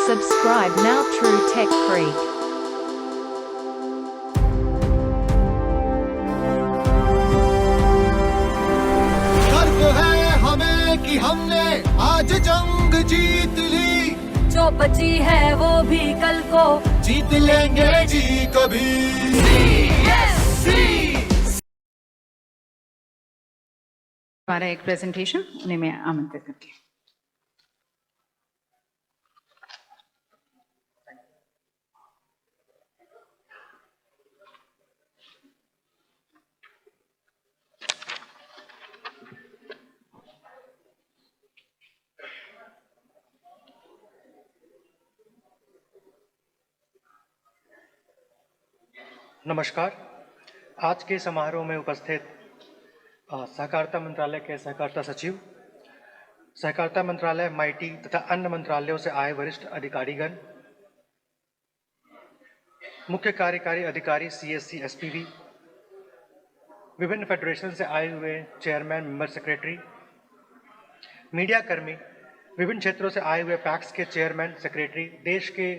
Subscribe now True Tech Freak. गर्व है हमें कि हमने आज जंग जीत ली, जो बची है वो भी कल को जीत लेंगे जी कभी। हमारा एक प्रेजेंटेशन उन्हें मैं आमंत्रित करती हूँ। नमस्कार। आज के समारोह में उपस्थित सहकारिता मंत्रालय के सहकारिता सचिव, सहकारिता मंत्रालय माइटी तथा अन्य मंत्रालयों से आए वरिष्ठ अधिकारीगण, मुख्य कार्यकारी अधिकारी सीएससी एसपीवी, विभिन्न फेडरेशन से आए हुए चेयरमैन, मेंबर सेक्रेटरी, मीडिया कर्मी, विभिन्न क्षेत्रों से आए हुए पैक्स के चेयरमैन, सेक्रेटरी, देश के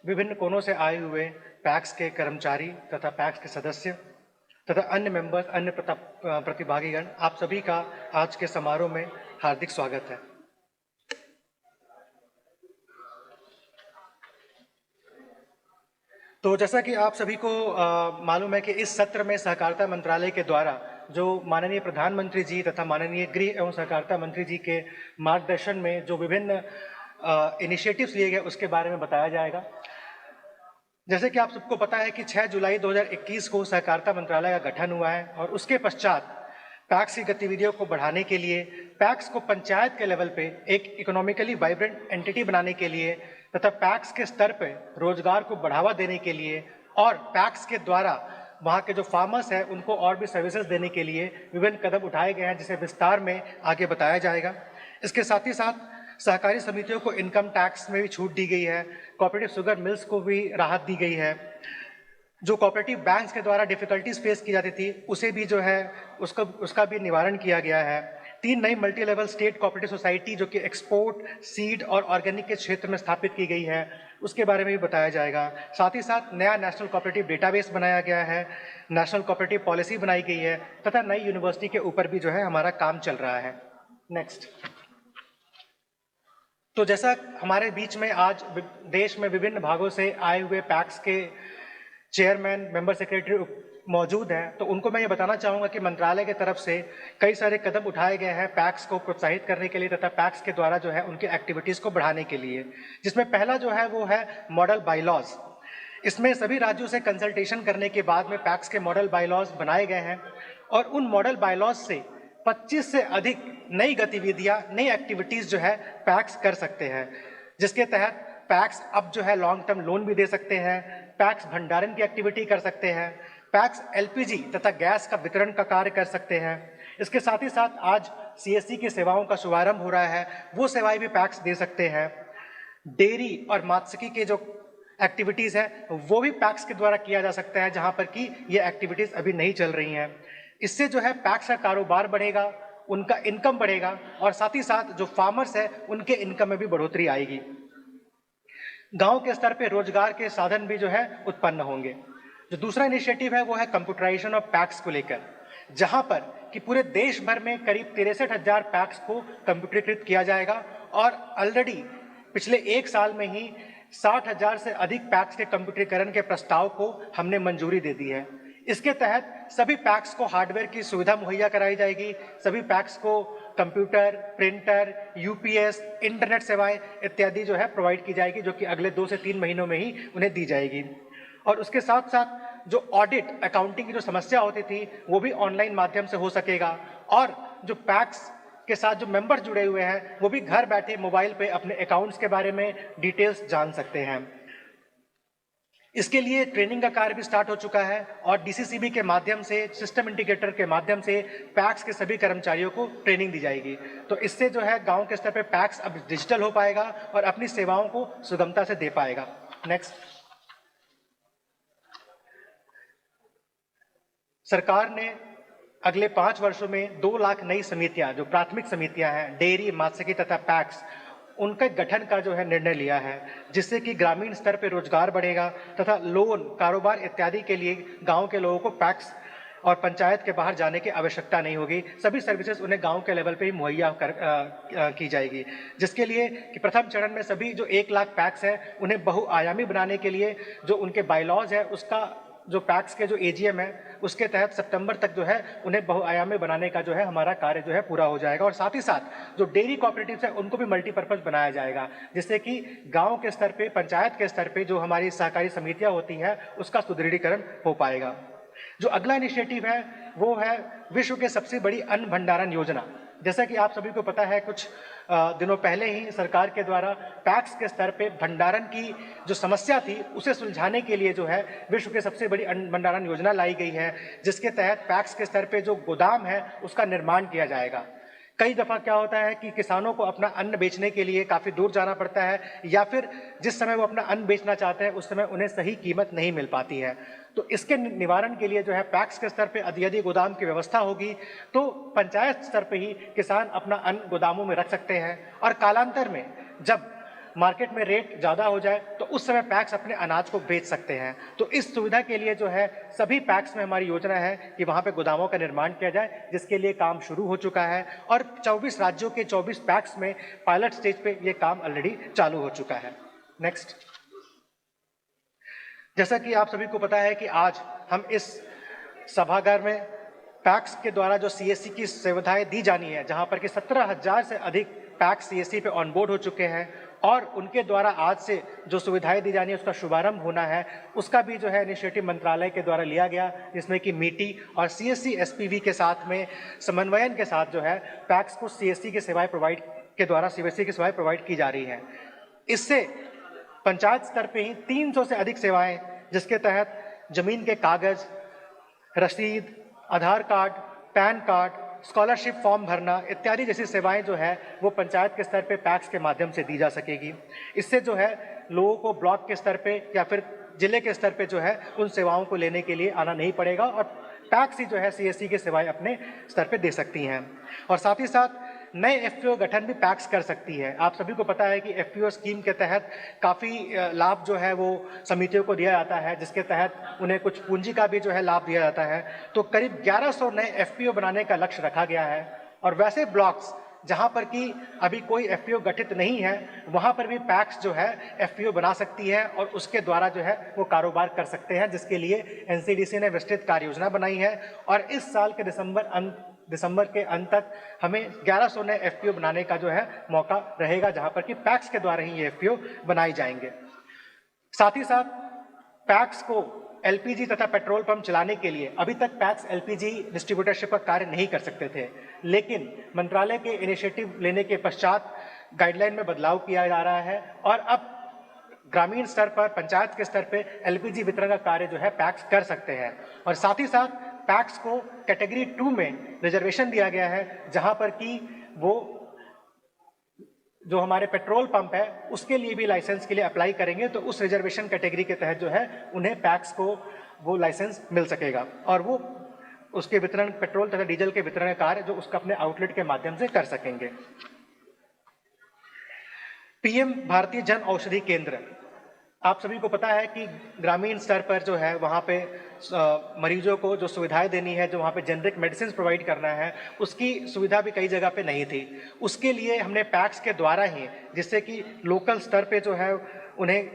विभिन्न कोनों से आए हुए पैक्स के कर्मचारी तथा पैक्स के सदस्य तथा अन्य मेंबर्स, अन्य प्रतिभागीगण, आप सभी का आज के समारोह में हार्दिक स्वागत है। तो जैसा कि आप सभी को मालूम है कि इस सत्र में सहकारिता मंत्रालय के द्वारा जो माननीय प्रधानमंत्री जी तथा माननीय गृह एवं सहकारिता मंत्री जी के मार्गदर्शन में जो विभिन्न इनिशिएटिव्स लिए गए उसके बारे में बताया जाएगा। जैसे कि आप सबको पता है कि 6 जुलाई 2021 को सहकारिता मंत्रालय का गठन हुआ है और उसके पश्चात पैक्स की गतिविधियों को बढ़ाने के लिए, पैक्स को पंचायत के लेवल पे एक इकोनॉमिकली वाइब्रेंट एंटिटी बनाने के लिए तथा पैक्स के स्तर पे रोजगार को बढ़ावा देने के लिए और पैक्स के द्वारा वहाँ के जो फार्मर्स हैं उनको और भी सर्विसेज देने के लिए विभिन्न कदम उठाए गए हैं, जिसे विस्तार में आगे बताया जाएगा। इसके साथ ही साथ सहकारी समितियों को इनकम टैक्स में भी छूट दी गई है, कोऑपरेटिव शुगर मिल्स को भी राहत दी गई है, जो कोऑपरेटिव बैंक्स के द्वारा डिफिकल्टीज फेस की जाती थी उसे भी जो है उसका भी निवारण किया गया है। 3 नई multi level state cooperative society जो कि एक्सपोर्ट, सीड और ऑर्गेनिक के क्षेत्र में स्थापित की गई है, उसके बारे में भी बताया जाएगा। साथ ही साथ नया नेशनल कोऑपरेटिव डेटाबेस बनाया गया है, नेशनल कोऑपरेटिव पॉलिसी बनाई गई है तथा नई यूनिवर्सिटी के ऊपर भी जो है हमारा काम चल रहा है। नेक्स्ट। तो जैसा हमारे बीच में आज देश में विभिन्न भागों से आए हुए पैक्स के चेयरमैन, मेंबर सेक्रेटरी मौजूद हैं, तो उनको मैं ये बताना चाहूँगा कि मंत्रालय की तरफ से कई सारे कदम उठाए गए हैं पैक्स को प्रोत्साहित करने के लिए तथा पैक्स के द्वारा जो है उनकी एक्टिविटीज़ को बढ़ाने के लिए, जिसमें पहला जो है वो है मॉडल बाईलॉज। इसमें सभी राज्यों से कंसल्टेशन करने के बाद में पैक्स के मॉडल बाईलॉज बनाए गए हैं और उन मॉडल बाईलॉज से 25 से अधिक नई गतिविधियां, नई एक्टिविटीज जो है पैक्स कर सकते हैं, जिसके तहत पैक्स अब जो है लॉन्ग टर्म लोन भी दे सकते हैं, पैक्स भंडारण की एक्टिविटी कर सकते हैं, पैक्स एलपीजी तथा गैस का वितरण का कार्य कर सकते हैं। इसके साथ ही साथ आज सीएससी की सेवाओं का शुभारंभ हो रहा है, वो सेवाएं भी पैक्स दे सकते हैं। डेयरी और मात्स्यिकी के जो एक्टिविटीज है वो भी पैक्स के द्वारा किया जा सकता है, जहां पर कि ये एक्टिविटीज अभी नहीं चल रही हैं। इससे जो है पैक्स का कारोबार बढ़ेगा, उनका इनकम बढ़ेगा और साथ ही साथ जो फार्मर्स है उनके इनकम में भी बढ़ोतरी आएगी। गांव के स्तर पे रोजगार के साधन भी जो है उत्पन्न होंगे। जो दूसरा इनिशिएटिव है वो है कंप्यूटराइजेशन ऑफ पैक्स को लेकर, जहां पर कि पूरे देश भर में करीब 63,000 पैक्स को कंप्यूटरीकृत किया जाएगा और ऑलरेडी पिछले 1 साल में ही 60,000 से अधिक पैक्स के कंप्यूटरीकरण के प्रस्ताव को हमने मंजूरी दे दी है। इसके तहत सभी पैक्स को हार्डवेयर की सुविधा मुहैया कराई जाएगी, सभी पैक्स को कंप्यूटर, प्रिंटर, यूपीएस, इंटरनेट सेवाएं इत्यादि जो है प्रोवाइड की जाएगी, जो कि अगले 2 से 3 महीनों में ही उन्हें दी जाएगी। और उसके साथ साथ जो ऑडिट, अकाउंटिंग की जो समस्या होती थी वो भी ऑनलाइन माध्यम से हो सकेगा और जो पैक्स के साथ जो मेंबर्स जुड़े हुए हैं वो भी घर बैठे मोबाइल पे अपने अकाउंट्स के बारे में डिटेल्स जान सकते हैं। इसके लिए ट्रेनिंग का कार्य भी स्टार्ट हो चुका है और डीसीसीबी के माध्यम से, सिस्टम इंटीग्रेटर के माध्यम से पैक्स के सभी कर्मचारियों को ट्रेनिंग दी जाएगी। तो इससे जो है गांव के स्तर पे पैक्स अब डिजिटल हो पाएगा और अपनी सेवाओं को सुगमता से दे पाएगा। नेक्स्ट। सरकार ने अगले 5 वर्षों में 2 लाख नई समितियां, जो प्राथमिक समितियां हैं, डेयरी, मात्स्यिकी तथा पैक्स, उनके गठन का जो है निर्णय लिया है, जिससे कि ग्रामीण स्तर पर रोजगार बढ़ेगा तथा लोन, कारोबार इत्यादि के लिए गांव के लोगों को पैक्स और पंचायत के बाहर जाने की आवश्यकता नहीं होगी। सभी सर्विसेज उन्हें गांव के लेवल पे ही मुहैया की जाएगी, जिसके लिए कि प्रथम चरण में सभी जो 1 लाख पैक्स है उन्हें बहुआयामी बनाने के लिए जो उनके बायलॉज है, उसका जो पैक्स के जो एजीएम है उसके तहत सितंबर तक जो है उन्हें बहुआयामी बनाने का जो है हमारा कार्य जो है पूरा हो जाएगा। और साथ ही साथ जो डेयरी कोऑपरेटिव्स है उनको भी मल्टीपर्पज बनाया जाएगा, जिससे कि गांव के स्तर पे, पंचायत के स्तर पे जो हमारी सहकारी समितियां होती हैं उसका सुदृढ़ीकरण हो पाएगा। जो अगला इनिशिएटिव है वो है विश्व के सबसे बड़ी अन्न भंडारण योजना। जैसा कि आप सभी को पता है, कुछ दिनों पहले ही सरकार के द्वारा पैक्स के स्तर पे भंडारण की जो समस्या थी उसे सुलझाने के लिए जो है विश्व के सबसे बड़ी अन्न भंडारण योजना लाई गई है, जिसके तहत पैक्स के स्तर पे जो गोदाम है उसका निर्माण किया जाएगा। कई दफा क्या होता है कि किसानों को अपना अन्न बेचने के लिए काफी दूर जाना पड़ता है, या फिर जिस समय वो अपना अन्न बेचना चाहते हैं उस समय उन्हें सही कीमत नहीं मिल पाती है। तो इसके निवारण के लिए जो है पैक्स के स्तर पे यदि गोदाम की व्यवस्था होगी तो पंचायत स्तर पे ही किसान अपना अन्न गोदामों में रख सकते हैं, और कालांतर में जब मार्केट में रेट ज़्यादा हो जाए तो उस समय पैक्स अपने अनाज को बेच सकते हैं। तो इस सुविधा के लिए जो है सभी पैक्स में हमारी योजना है कि वहाँ पे गोदामों का निर्माण किया जाए, जिसके लिए काम शुरू हो चुका है और 24 राज्यों के 24 पैक्स में पायलट स्टेज पे ये काम ऑलरेडी चालू हो चुका है। नेक्स्ट, जैसा कि आप सभी को पता है कि आज हम इस सभागार में पैक्स के द्वारा जो सीएससी की सुविधाएं दी जानी है, जहां पर कि 17,000 से अधिक पैक्स सीएससी पे ऑनबोर्ड हो चुके हैं और उनके द्वारा आज से जो सुविधाएं दी जानी है उसका शुभारंभ होना है, उसका भी जो है इनिशिएटिव मंत्रालय के द्वारा लिया गया, जिसमें कि मीटी और सीएससी एसपीवी के साथ में समन्वयन के साथ जो है पैक्स को सीएससी की सेवाएं प्रोवाइड के द्वारा सीएससी की सेवाएं प्रोवाइड की जा रही हैं। इससे पंचायत स्तर पे ही 300 से अधिक सेवाएं, जिसके तहत जमीन के कागज, रसीद, Aadhaar card, PAN card, scholarship form भरना इत्यादि जैसी सेवाएं जो है वो पंचायत के स्तर पे पैक्स के माध्यम से दी जा सकेगी। इससे जो है लोगों को ब्लॉक के स्तर पे या फिर जिले के स्तर पे जो है उन सेवाओं को लेने के लिए आना नहीं पड़ेगा और पैक्स ही जो है सीएससी की सेवाएं अपने स्तर पे दे सकती हैं। और साथ ही साथ नए एफपीओ गठन भी पैक्स कर सकती है। आप सभी को पता है कि एफपीओ स्कीम के तहत काफ़ी लाभ जो है वो समितियों को दिया जाता है, जिसके तहत उन्हें कुछ पूंजी का भी जो है लाभ दिया जाता है। तो करीब 1100 नए एफपीओ बनाने का लक्ष्य रखा गया है और वैसे ब्लॉक्स जहां पर कि अभी कोई एफपीओ गठित नहीं है वहां पर भी पैक्स जो है एफपीओ बना सकती है और उसके द्वारा जो है वो कारोबार कर सकते हैं, जिसके लिए एनसीडीसी ने विस्तृत कार्य योजना बनाई है और इस साल के दिसंबर के अंत तक हमें 1100 नए एफपीओ बनाने का जो है मौका रहेगा, जहां पर कि पैक्स के द्वारा ही ये एफपीओ बनाए जाएंगे। साथ ही साथ पैक्स को एलपीजी तथा पेट्रोल पंप चलाने के लिए अभी तक पैक्स एलपीजी डिस्ट्रीब्यूटरशिप का कार्य नहीं कर सकते थे, लेकिन मंत्रालय के इनिशिएटिव लेने के पश्चात गाइडलाइन में बदलाव किया जा रहा है और अब ग्रामीण स्तर पर, पंचायत के स्तर पे एलपीजी वितरण का कार्य जो है पैक्स कर सकते हैं। और साथ ही साथ पैक्स को कैटेगरी 2 में रिजर्वेशन दिया गया है, जहां पर कि वो जो हमारे पेट्रोल पंप है उसके लिए भी लाइसेंस के लिए अप्लाई करेंगे तो उस रिजर्वेशन कैटेगरी के तहत जो है उन्हें पैक्स को वो लाइसेंस मिल सकेगा और वो उसके वितरण, पेट्रोल तथा डीजल के वितरण कार्य जो उसका अपने आउटलेट के माध्यम से कर सकेंगे। पीएम भारतीय जन औषधि केंद्र, आप सभी को पता है कि ग्रामीण स्तर पर जो है वहाँ पे मरीजों को जो सुविधाएं देनी है, जो वहाँ पे जेनरिक मेडिसिन प्रोवाइड करना है, उसकी सुविधा भी कई जगह पे नहीं थी। उसके लिए हमने पैक्स के द्वारा ही, जिससे कि लोकल स्तर पे जो है उन्हें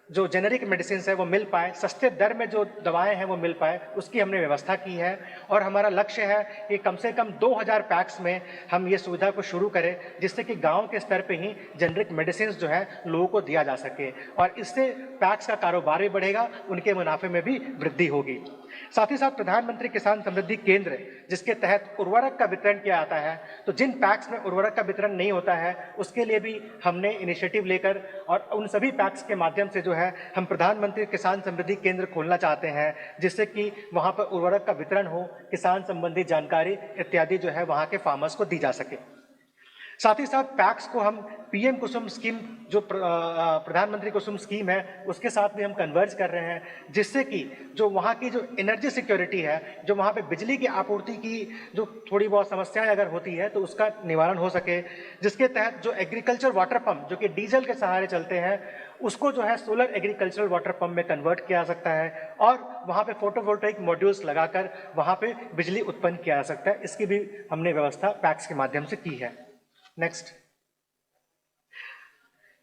जो जेनरिक मेडिसिन है वो मिल पाए, सस्ते दर में जो दवाएं हैं वो मिल पाए, उसकी हमने व्यवस्था की है। और हमारा लक्ष्य है कि कम से कम 2000 पैक्स में हम ये सुविधा को शुरू करें, जिससे कि गांव के स्तर पे ही जेनरिक मेडिसिन जो है लोगों को दिया जा सके और इससे पैक्स का कारोबार भी बढ़ेगा, उनके मुनाफे में भी वृद्धि होगी। साथ ही साथ प्रधानमंत्री किसान समृद्धि केंद्र, जिसके तहत उर्वरक का वितरण किया जाता है, तो जिन पैक्स में उर्वरक का वितरण नहीं होता है उसके लिए भी हमने इनिशिएटिव लेकर और उन सभी पैक्स के माध्यम से जो है हम प्रधानमंत्री किसान समृद्धि केंद्र खोलना चाहते हैं, जिससे कि वहां पर उर्वरक का वितरण हो, किसान संबंधी जानकारी इत्यादि जो है वहां के फार्मर्स को दी जा सके। साथ ही साथ पैक्स को हम पीएम कुसुम स्कीम जो प्रधानमंत्री कुसुम स्कीम है उसके साथ भी हम कन्वर्ज कर रहे हैं, जिससे कि जो वहाँ की जो एनर्जी सिक्योरिटी है, जो वहाँ पे बिजली की आपूर्ति की जो थोड़ी बहुत समस्याएं अगर होती है तो उसका निवारण हो सके, जिसके तहत जो एग्रीकल्चर वाटर पंप जो कि डीजल के सहारे चलते हैं उसको जो है सोलर एग्रीकल्चरल वाटर पंप में कन्वर्ट किया जा सकता है और वहाँ पे फोटोवोल्टाइक मॉड्यूल्स लगाकर वहाँ पे बिजली उत्पन्न किया जा सकता है। इसकी भी हमने व्यवस्था पैक्स के माध्यम से की है। नेक्स्ट,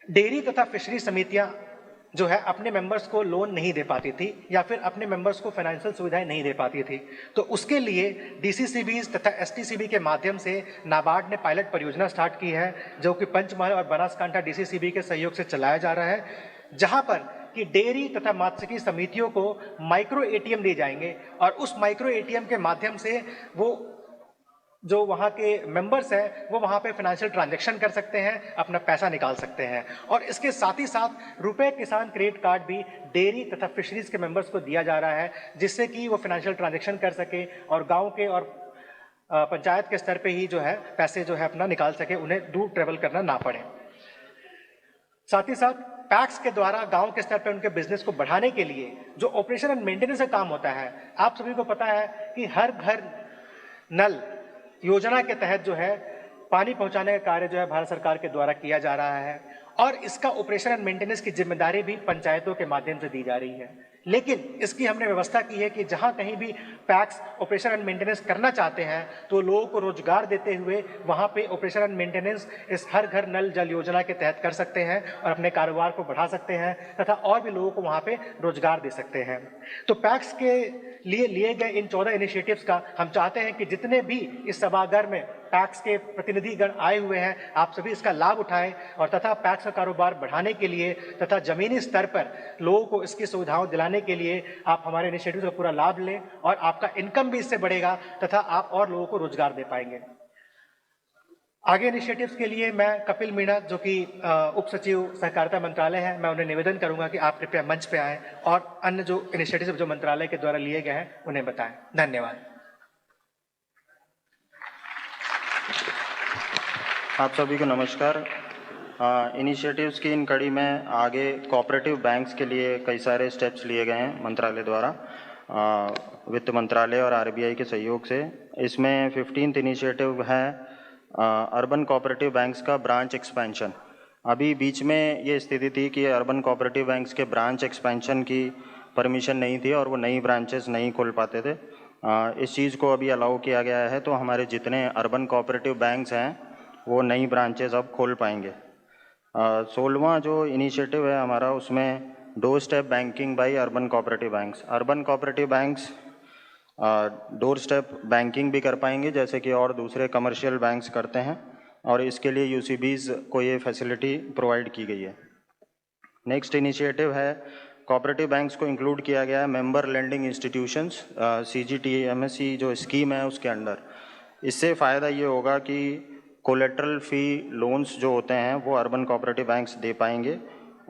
डेयरी तथा फिशरी समितियां जो है अपने मेंबर्स को लोन नहीं दे पाती थी या फिर अपने मेंबर्स को फाइनेंशियल सुविधाएं नहीं दे पाती थी, तो उसके लिए डीसीसीबीज तथा एसटीसीबी के माध्यम से नाबार्ड ने पायलट परियोजना स्टार्ट की है, जो कि पंचमहल और बनासकांठा डीसीसीबी के सहयोग से चलाया जा रहा है, जहां पर कि डेयरी तथा मात्स्यिकी समितियों को माइक्रो एटीएम दिए जाएंगे और उस माइक्रो एटीएम के माध्यम से वो जो वहाँ के मेंबर्स हैं वो वहाँ पे फाइनेंशियल ट्रांजैक्शन कर सकते हैं, अपना पैसा निकाल सकते हैं। और इसके साथ ही साथ रुपए किसान क्रेडिट कार्ड भी डेयरी तथा फिशरीज के मेंबर्स को दिया जा रहा है, जिससे कि वो फाइनेंशियल ट्रांजैक्शन कर सके और गांव के और पंचायत के स्तर पे ही जो है पैसे जो है अपना निकाल सके, उन्हें दूर ट्रेवल करना ना पड़े। साथ ही साथ पैक्स के द्वारा गांव के स्तर पर उनके बिजनेस को बढ़ाने के लिए जो ऑपरेशन एंड मेंटेनेंस का काम होता है, आप सभी को पता है कि हर घर नल योजना के तहत जो है पानी पहुंचाने का कार्य जो है भारत सरकार के द्वारा किया जा रहा है और इसका ऑपरेशन एंड मेंटेनेंस की जिम्मेदारी भी पंचायतों के माध्यम से दी जा रही है। लेकिन इसकी हमने व्यवस्था की है कि जहां कहीं भी पैक्स ऑपरेशन एंड मेंटेनेंस करना चाहते हैं तो लोगों को रोजगार देते हुए वहां पे ऑपरेशन एंड मेंटेनेंस इस हर घर नल जल योजना के तहत कर सकते हैं और अपने कारोबार को बढ़ा सकते हैं तथा और भी लोगों को वहां पे रोजगार दे सकते हैं। तो पैक्स के लिए गए इन 14 इनिशिएटिव्स का हम चाहते हैं कि जितने भी इस सभागार में पैक्स के प्रतिनिधिगण आए हुए हैं, आप सभी इसका लाभ उठाएं और तथा पैक्स का कारोबार बढ़ाने के लिए तथा जमीनी स्तर पर लोगों को इसकी सुविधाओं दिलाने के लिए आप हमारे इनिशिएटिव का पूरा लाभ लें और आपका इनकम भी इससे बढ़ेगा तथा आप और लोगों को रोजगार दे पाएंगे। आगे इनिशिएटिव्स के लिए मैं कपिल मीणा जो कि उप सचिव सहकारिता मंत्रालय है, मैं उन्हें निवेदन करूंगा कि आप कृपया मंच पे आएं और अन्य जो इनिशिएटिव जो मंत्रालय के द्वारा लिए गए हैं उन्हें बताएं। धन्यवाद। आप सभी को नमस्कार। इनिशिएटिव्स की इन कड़ी में आगे कोऑपरेटिव बैंक्स के लिए कई सारे स्टेप्स लिए गए हैं मंत्रालय द्वारा, वित्त मंत्रालय और आरबीआई के सहयोग से। इसमें 15th इनिशिएटिव है अर्बन कोऑपरेटिव बैंक्स का ब्रांच एक्सपेंशन। अभी बीच में ये स्थिति थी कि अर्बन कोऑपरेटिव बैंक्स के ब्रांच एक्सपेंशन की परमिशन नहीं थी और वो नई ब्रांचेस नहीं खोल पाते थे। इस चीज़ को अभी अलाउ किया गया है, तो हमारे जितने अर्बन कोऑपरेटिव बैंक्स हैं वो नई ब्रांचेस अब खोल पाएंगे। 16वां जो इनिशिएटिव है हमारा, उसमें door step banking by urban cooperative banks. Urban cooperative banks door step banking भी कर पाएंगे जैसे कि और दूसरे कमर्शियल बैंक्स करते हैं, और इसके लिए यूसीबीज को ये फैसिलिटी प्रोवाइड की गई है। नेक्स्ट इनिशिएटिव है कोऑपरेटिव बैंक्स को इंक्लूड किया गया है मेंबर लेंडिंग इंस्टीट्यूशंस CGTMSE जो स्कीम है उसके अंडर। इससे फ़ायदा ये होगा कि कोलेट्रल फ़ी लोन्स जो होते हैं वो अर्बन कोऑपरेटिव बैंक्स दे पाएंगे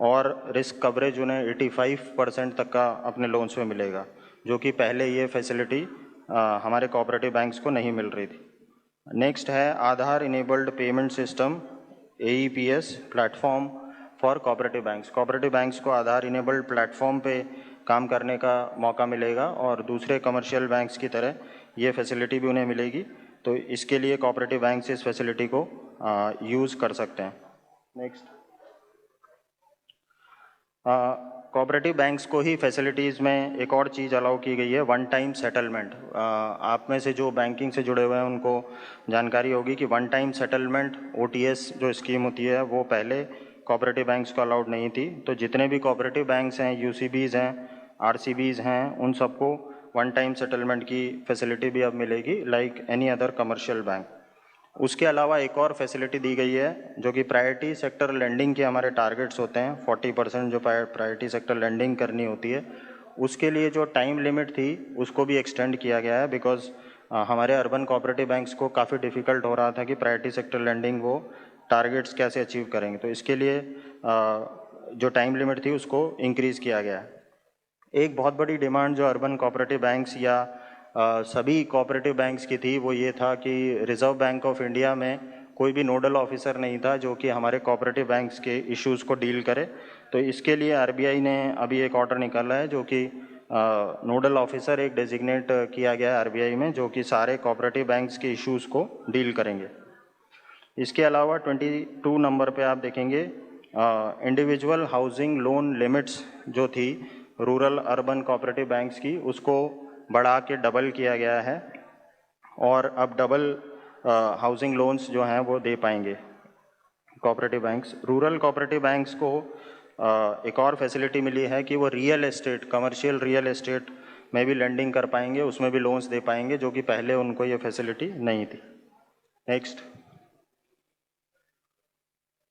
और रिस्क कवरेज उन्हें 85% तक का अपने लोन्स में मिलेगा, जो कि पहले ये फैसिलिटी हमारे कोऑपरेटिव बैंक्स को नहीं मिल रही थी। नेक्स्ट है Aadhaar enabled payment system AEPS platform for cooperative banks. Cooperative banks को आधार इनेबल्ड प्लेटफॉर्म पे काम करने का मौका मिलेगा और दूसरे कमर्शियल बैंक्स की तरह ये फैसिलिटी भी उन्हें मिलेगी, तो इसके लिए कोऑपरेटिव बैंक्स इस फैसिलिटी को यूज़ कर सकते हैं। नेक्स्ट, कोऑपरेटिव बैंक्स को ही फैसिलिटीज़ में एक और चीज़ अलाउ की गई है, वन टाइम सेटलमेंट। आप में से जो बैंकिंग से जुड़े हुए हैं उनको जानकारी होगी कि वन टाइम सेटलमेंट OTS जो स्कीम होती है वो पहले कोऑपरेटिव बैंक्स को अलाउड नहीं थी। तो जितने भी कोऑपरेटिव बैंक्स हैं, UCBs हैं, RCBs हैं, उन सबको वन टाइम सेटलमेंट की फैसिलिटी भी अब मिलेगी like any other commercial bank. उसके अलावा एक और फैसिलिटी दी गई है जो कि प्रायोरिटी सेक्टर लेंडिंग के हमारे टारगेट्स होते हैं, 40% जो प्रायोरिटी सेक्टर लेंडिंग करनी होती है, उसके लिए जो टाइम लिमिट थी उसको भी एक्सटेंड किया गया है। बिकॉज हमारे अर्बन कोऑपरेटिव बैंक्स को काफ़ी डिफ़िकल्ट हो रहा था कि प्रायोरिटी सेक्टर लेंडिंग वो टारगेट्स कैसे अचीव करेंगे, तो इसके लिए जो टाइम लिमिट थी उसको इंक्रीज़ किया गया है। एक बहुत बड़ी डिमांड जो अर्बन कोऑपरेटिव बैंक्स या सभी कोऑपरेटिव बैंक्स की थी वो ये था कि रिजर्व बैंक ऑफ इंडिया में कोई भी नोडल ऑफिसर नहीं था जो कि हमारे कोऑपरेटिव बैंक्स के इश्यूज़ को डील करे। तो इसके लिए आरबीआई ने अभी एक ऑर्डर निकाला है जो कि नोडल ऑफिसर एक डेजिग्नेट किया गया है आरबीआई में, जो कि सारे कोऑपरेटिव बैंक्स के इश्यूज़ को डील करेंगे। इसके अलावा 22 नंबर पे आप देखेंगे इंडिविजुअल हाउसिंग लोन लिमिट्स जो थी रूरल अर्बन कोऑपरेटिव बैंक्स की, उसको बढ़ा के डबल किया गया है और अब डबल हाउसिंग लोन्स जो हैं वो दे पाएंगे cooperative banks. Rural cooperative banks को एक और फैसिलिटी मिली है कि वो real estate, commercial real estate में भी लेंडिंग कर पाएंगे, उसमें भी लोन्स दे पाएंगे, जो कि पहले उनको ये फैसिलिटी नहीं थी।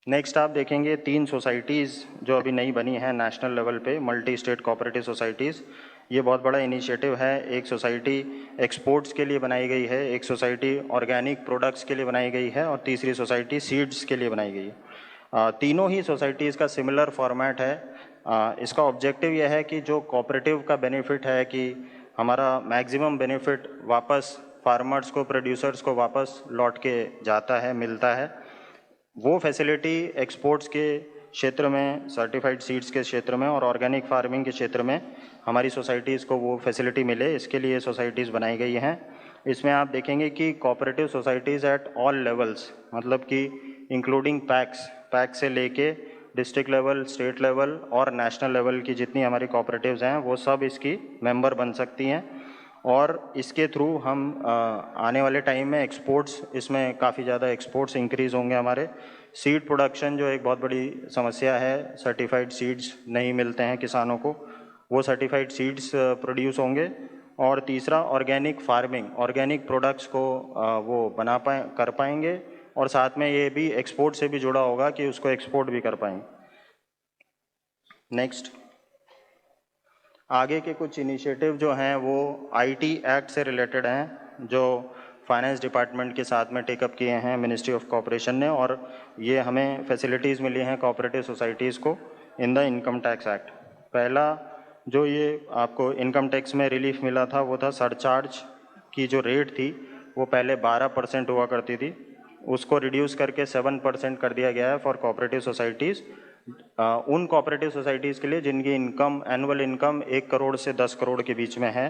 नेक्स्ट आप देखेंगे 3 सोसाइटीज़ जो अभी नई बनी हैं नेशनल लेवल पे, मल्टी स्टेट कोऑपरेटिव सोसाइटीज़। ये बहुत बड़ा इनिशिएटिव है। एक सोसाइटी एक्सपोर्ट्स के लिए बनाई गई है, एक सोसाइटी ऑर्गेनिक प्रोडक्ट्स के लिए बनाई गई है और तीसरी सोसाइटी सीड्स के लिए बनाई गई है। तीनों ही सोसाइटीज़ का सिमिलर फॉर्मेट है। इसका ऑब्जेक्टिव यह है कि जो कोऑपरेटिव का बेनिफिट है कि हमारा मैक्सिमम बेनिफिट वापस फार्मर्स को, प्रोड्यूसर्स को वापस लौट के जाता है, मिलता है, वो फैसिलिटी एक्सपोर्ट्स के क्षेत्र में, सर्टिफाइड सीड्स के क्षेत्र में और ऑर्गेनिक फार्मिंग के क्षेत्र में हमारी सोसाइटीज़ को वो फैसिलिटी मिले, इसके लिए सोसाइटीज़ बनाई गई हैं। इसमें आप देखेंगे कि cooperative societies at all levels, मतलब कि इंक्लूडिंग पैक्स से लेके डिस्ट्रिक्ट लेवल, स्टेट लेवल और नेशनल लेवल की जितनी हमारी कोऑपरेटिव्स हैं वो सब इसकी मेंबर बन सकती हैं। और इसके थ्रू हम आने वाले टाइम में एक्सपोर्ट्स, इसमें काफ़ी ज़्यादा एक्सपोर्ट्स इंक्रीज़ होंगे हमारे। सीड प्रोडक्शन जो एक बहुत बड़ी समस्या है, सर्टिफाइड सीड्स नहीं मिलते हैं किसानों को, वो सर्टिफाइड सीड्स प्रोड्यूस होंगे। और तीसरा ऑर्गेनिक फार्मिंग, ऑर्गेनिक प्रोडक्ट्स को वो कर पाएंगे और साथ में ये भी एक्सपोर्ट से भी जुड़ा होगा कि उसको एक्सपोर्ट भी कर पाएंगे। नेक्स्ट, आगे के कुछ इनिशिएटिव जो हैं वो आईटी एक्ट से रिलेटेड हैं, जो फाइनेंस डिपार्टमेंट के साथ में टेकअप किए हैं मिनिस्ट्री ऑफ कॉर्पोरेशन ने, और ये हमें फैसिलिटीज़ मिली हैं कोऑपरेटिव सोसाइटीज़ को in the income tax act. पहला जो ये आपको इनकम टैक्स में रिलीफ मिला था वो था सरचार्ज की जो रेट थी वो पहले 12% हुआ करती थी, उसको रिड्यूस करके 7% कर दिया गया है फॉर कोऑपरेटिव सोसाइटीज़, उन कोऑपरेटिव सोसाइटीज़ के लिए जिनकी इनकम, एनुअल इनकम 1 करोड़ से 10 करोड़ के बीच में है।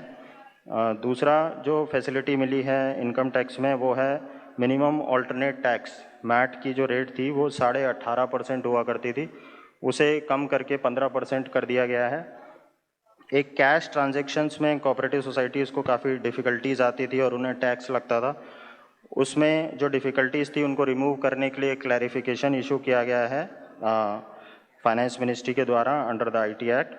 दूसरा जो फैसिलिटी मिली है इनकम टैक्स में वो है मिनिमम ऑल्टरनेट टैक्स, मैट की जो रेट थी वो 18.5% हुआ करती थी, उसे कम करके 15% कर दिया गया है। एक कैश ट्रांजैक्शंस में कोऑपरेटिव सोसाइटीज़ को काफ़ी डिफ़िकल्टीज़ आती थी और उन्हें टैक्स लगता था, उसमें जो डिफ़िकल्टीज़ थी उनको रिमूव करने के लिए क्लैरिफिकेशन इशू किया गया है फाइनेंस मिनिस्ट्री के द्वारा अंडर द आईटी एक्ट।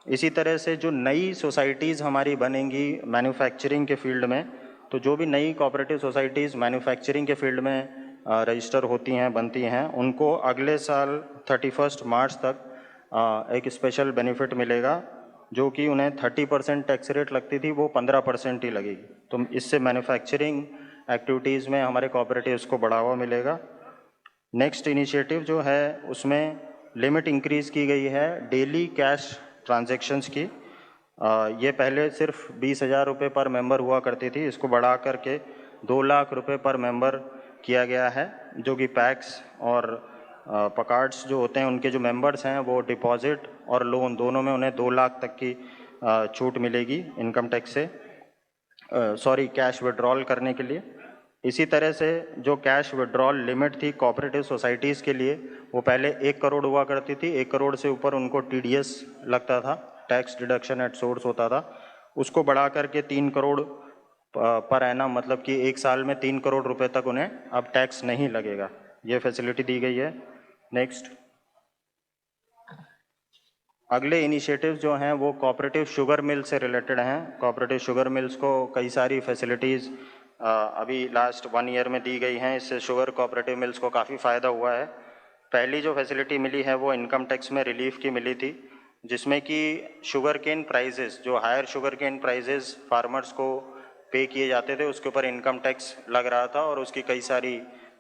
इसी तरह से जो नई सोसाइटीज़ हमारी बनेंगी मैन्युफैक्चरिंग के फील्ड में, तो जो भी नई कोऑपरेटिव सोसाइटीज़ मैन्युफैक्चरिंग के फील्ड में रजिस्टर होती हैं, बनती हैं, उनको अगले साल 31 मार्च तक एक स्पेशल बेनिफिट मिलेगा, जो कि उन्हें 30% टैक्स रेट लगती थी वो 15% ही लगेगी। तो इससे मैन्युफैक्चरिंग एक्टिविटीज़ में हमारे कोऑपरेटिव्स को बढ़ावा मिलेगा। नेक्स्ट इनिशिएटिव जो है उसमें लिमिट इंक्रीज़ की गई है डेली कैश ट्रांजैक्शंस की। ये पहले सिर्फ 20,000 रुपये पर मेंबर हुआ करती थी, इसको बढ़ा करके 2 लाख रुपये पर मेंबर किया गया है, जो कि पैक्स और पकार्ड्स जो होते हैं उनके जो मेंबर्स हैं वो डिपॉजिट और लोन दोनों में उन्हें 2 लाख तक की छूट मिलेगी इनकम टैक्स से, कैश विड्रॉल करने के लिए। इसी तरह से जो कैश विड्रॉल लिमिट थी कोऑपरेटिव सोसाइटीज़ के लिए वो पहले 1 करोड़ हुआ करती थी, 1 करोड़ से ऊपर उनको टीडीएस लगता था, टैक्स डिडक्शन एट सोर्स होता था, उसको बढ़ा करके 3 करोड़ पर एनम, मतलब कि 1 साल में 3 करोड़ रुपए तक उन्हें अब टैक्स नहीं लगेगा, ये फैसिलिटी दी गई है। नेक्स्ट, अगले इनिशिएटिव्स जो हैं वो कोऑपरेटिव शुगर मिल से रिलेटेड हैं। कोऑपरेटिव शुगर मिल्स को कई सारी फैसिलिटीज़ अभी लास्ट 1 ईयर में दी गई हैं, इससे शुगर कोऑपरेटिव मिल्स को काफ़ी फ़ायदा हुआ है। पहली जो फैसिलिटी मिली है वो इनकम टैक्स में रिलीफ की मिली थी, जिसमें कि शुगर केन प्राइजेस, जो higher sugar cane prices farmers को पे किए जाते थे उसके ऊपर इनकम टैक्स लग रहा था और उसकी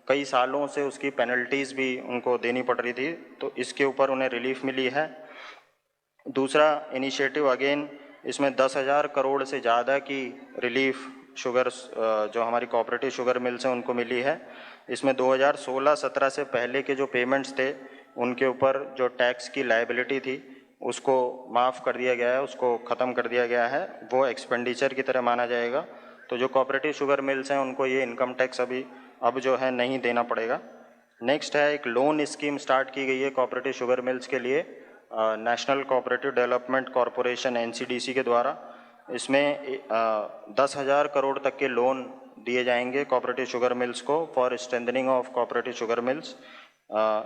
कई सालों से उसकी पेनल्टीज़ भी उनको देनी पड़ रही थी, तो इसके ऊपर उन्हें रिलीफ मिली है। दूसरा इनिशिएटिव अगेन इसमें 10,000 करोड़ से ज़्यादा की रिलीफ शुगर जो हमारी कोऑपरेटिव शुगर मिल्स हैं उनको मिली है। इसमें 2016-17 से पहले के जो पेमेंट्स थे उनके ऊपर जो टैक्स की लायबिलिटी थी उसको माफ़ कर दिया गया है, उसको ख़त्म कर दिया गया है, वो एक्सपेंडिचर की तरह माना जाएगा। तो जो कोऑपरेटिव शुगर मिल्स हैं उनको ये इनकम टैक्स अब जो है नहीं देना पड़ेगा। नेक्स्ट है एक लोन स्कीम स्टार्ट की गई है कोऑपरेटिव शुगर मिल्स के लिए national cooperative development corporation NCDC के द्वारा। इसमें 10,000 करोड़ तक के लोन दिए जाएंगे कोऑपरेटिव शुगर मिल्स को for strengthening of cooperative sugar mills.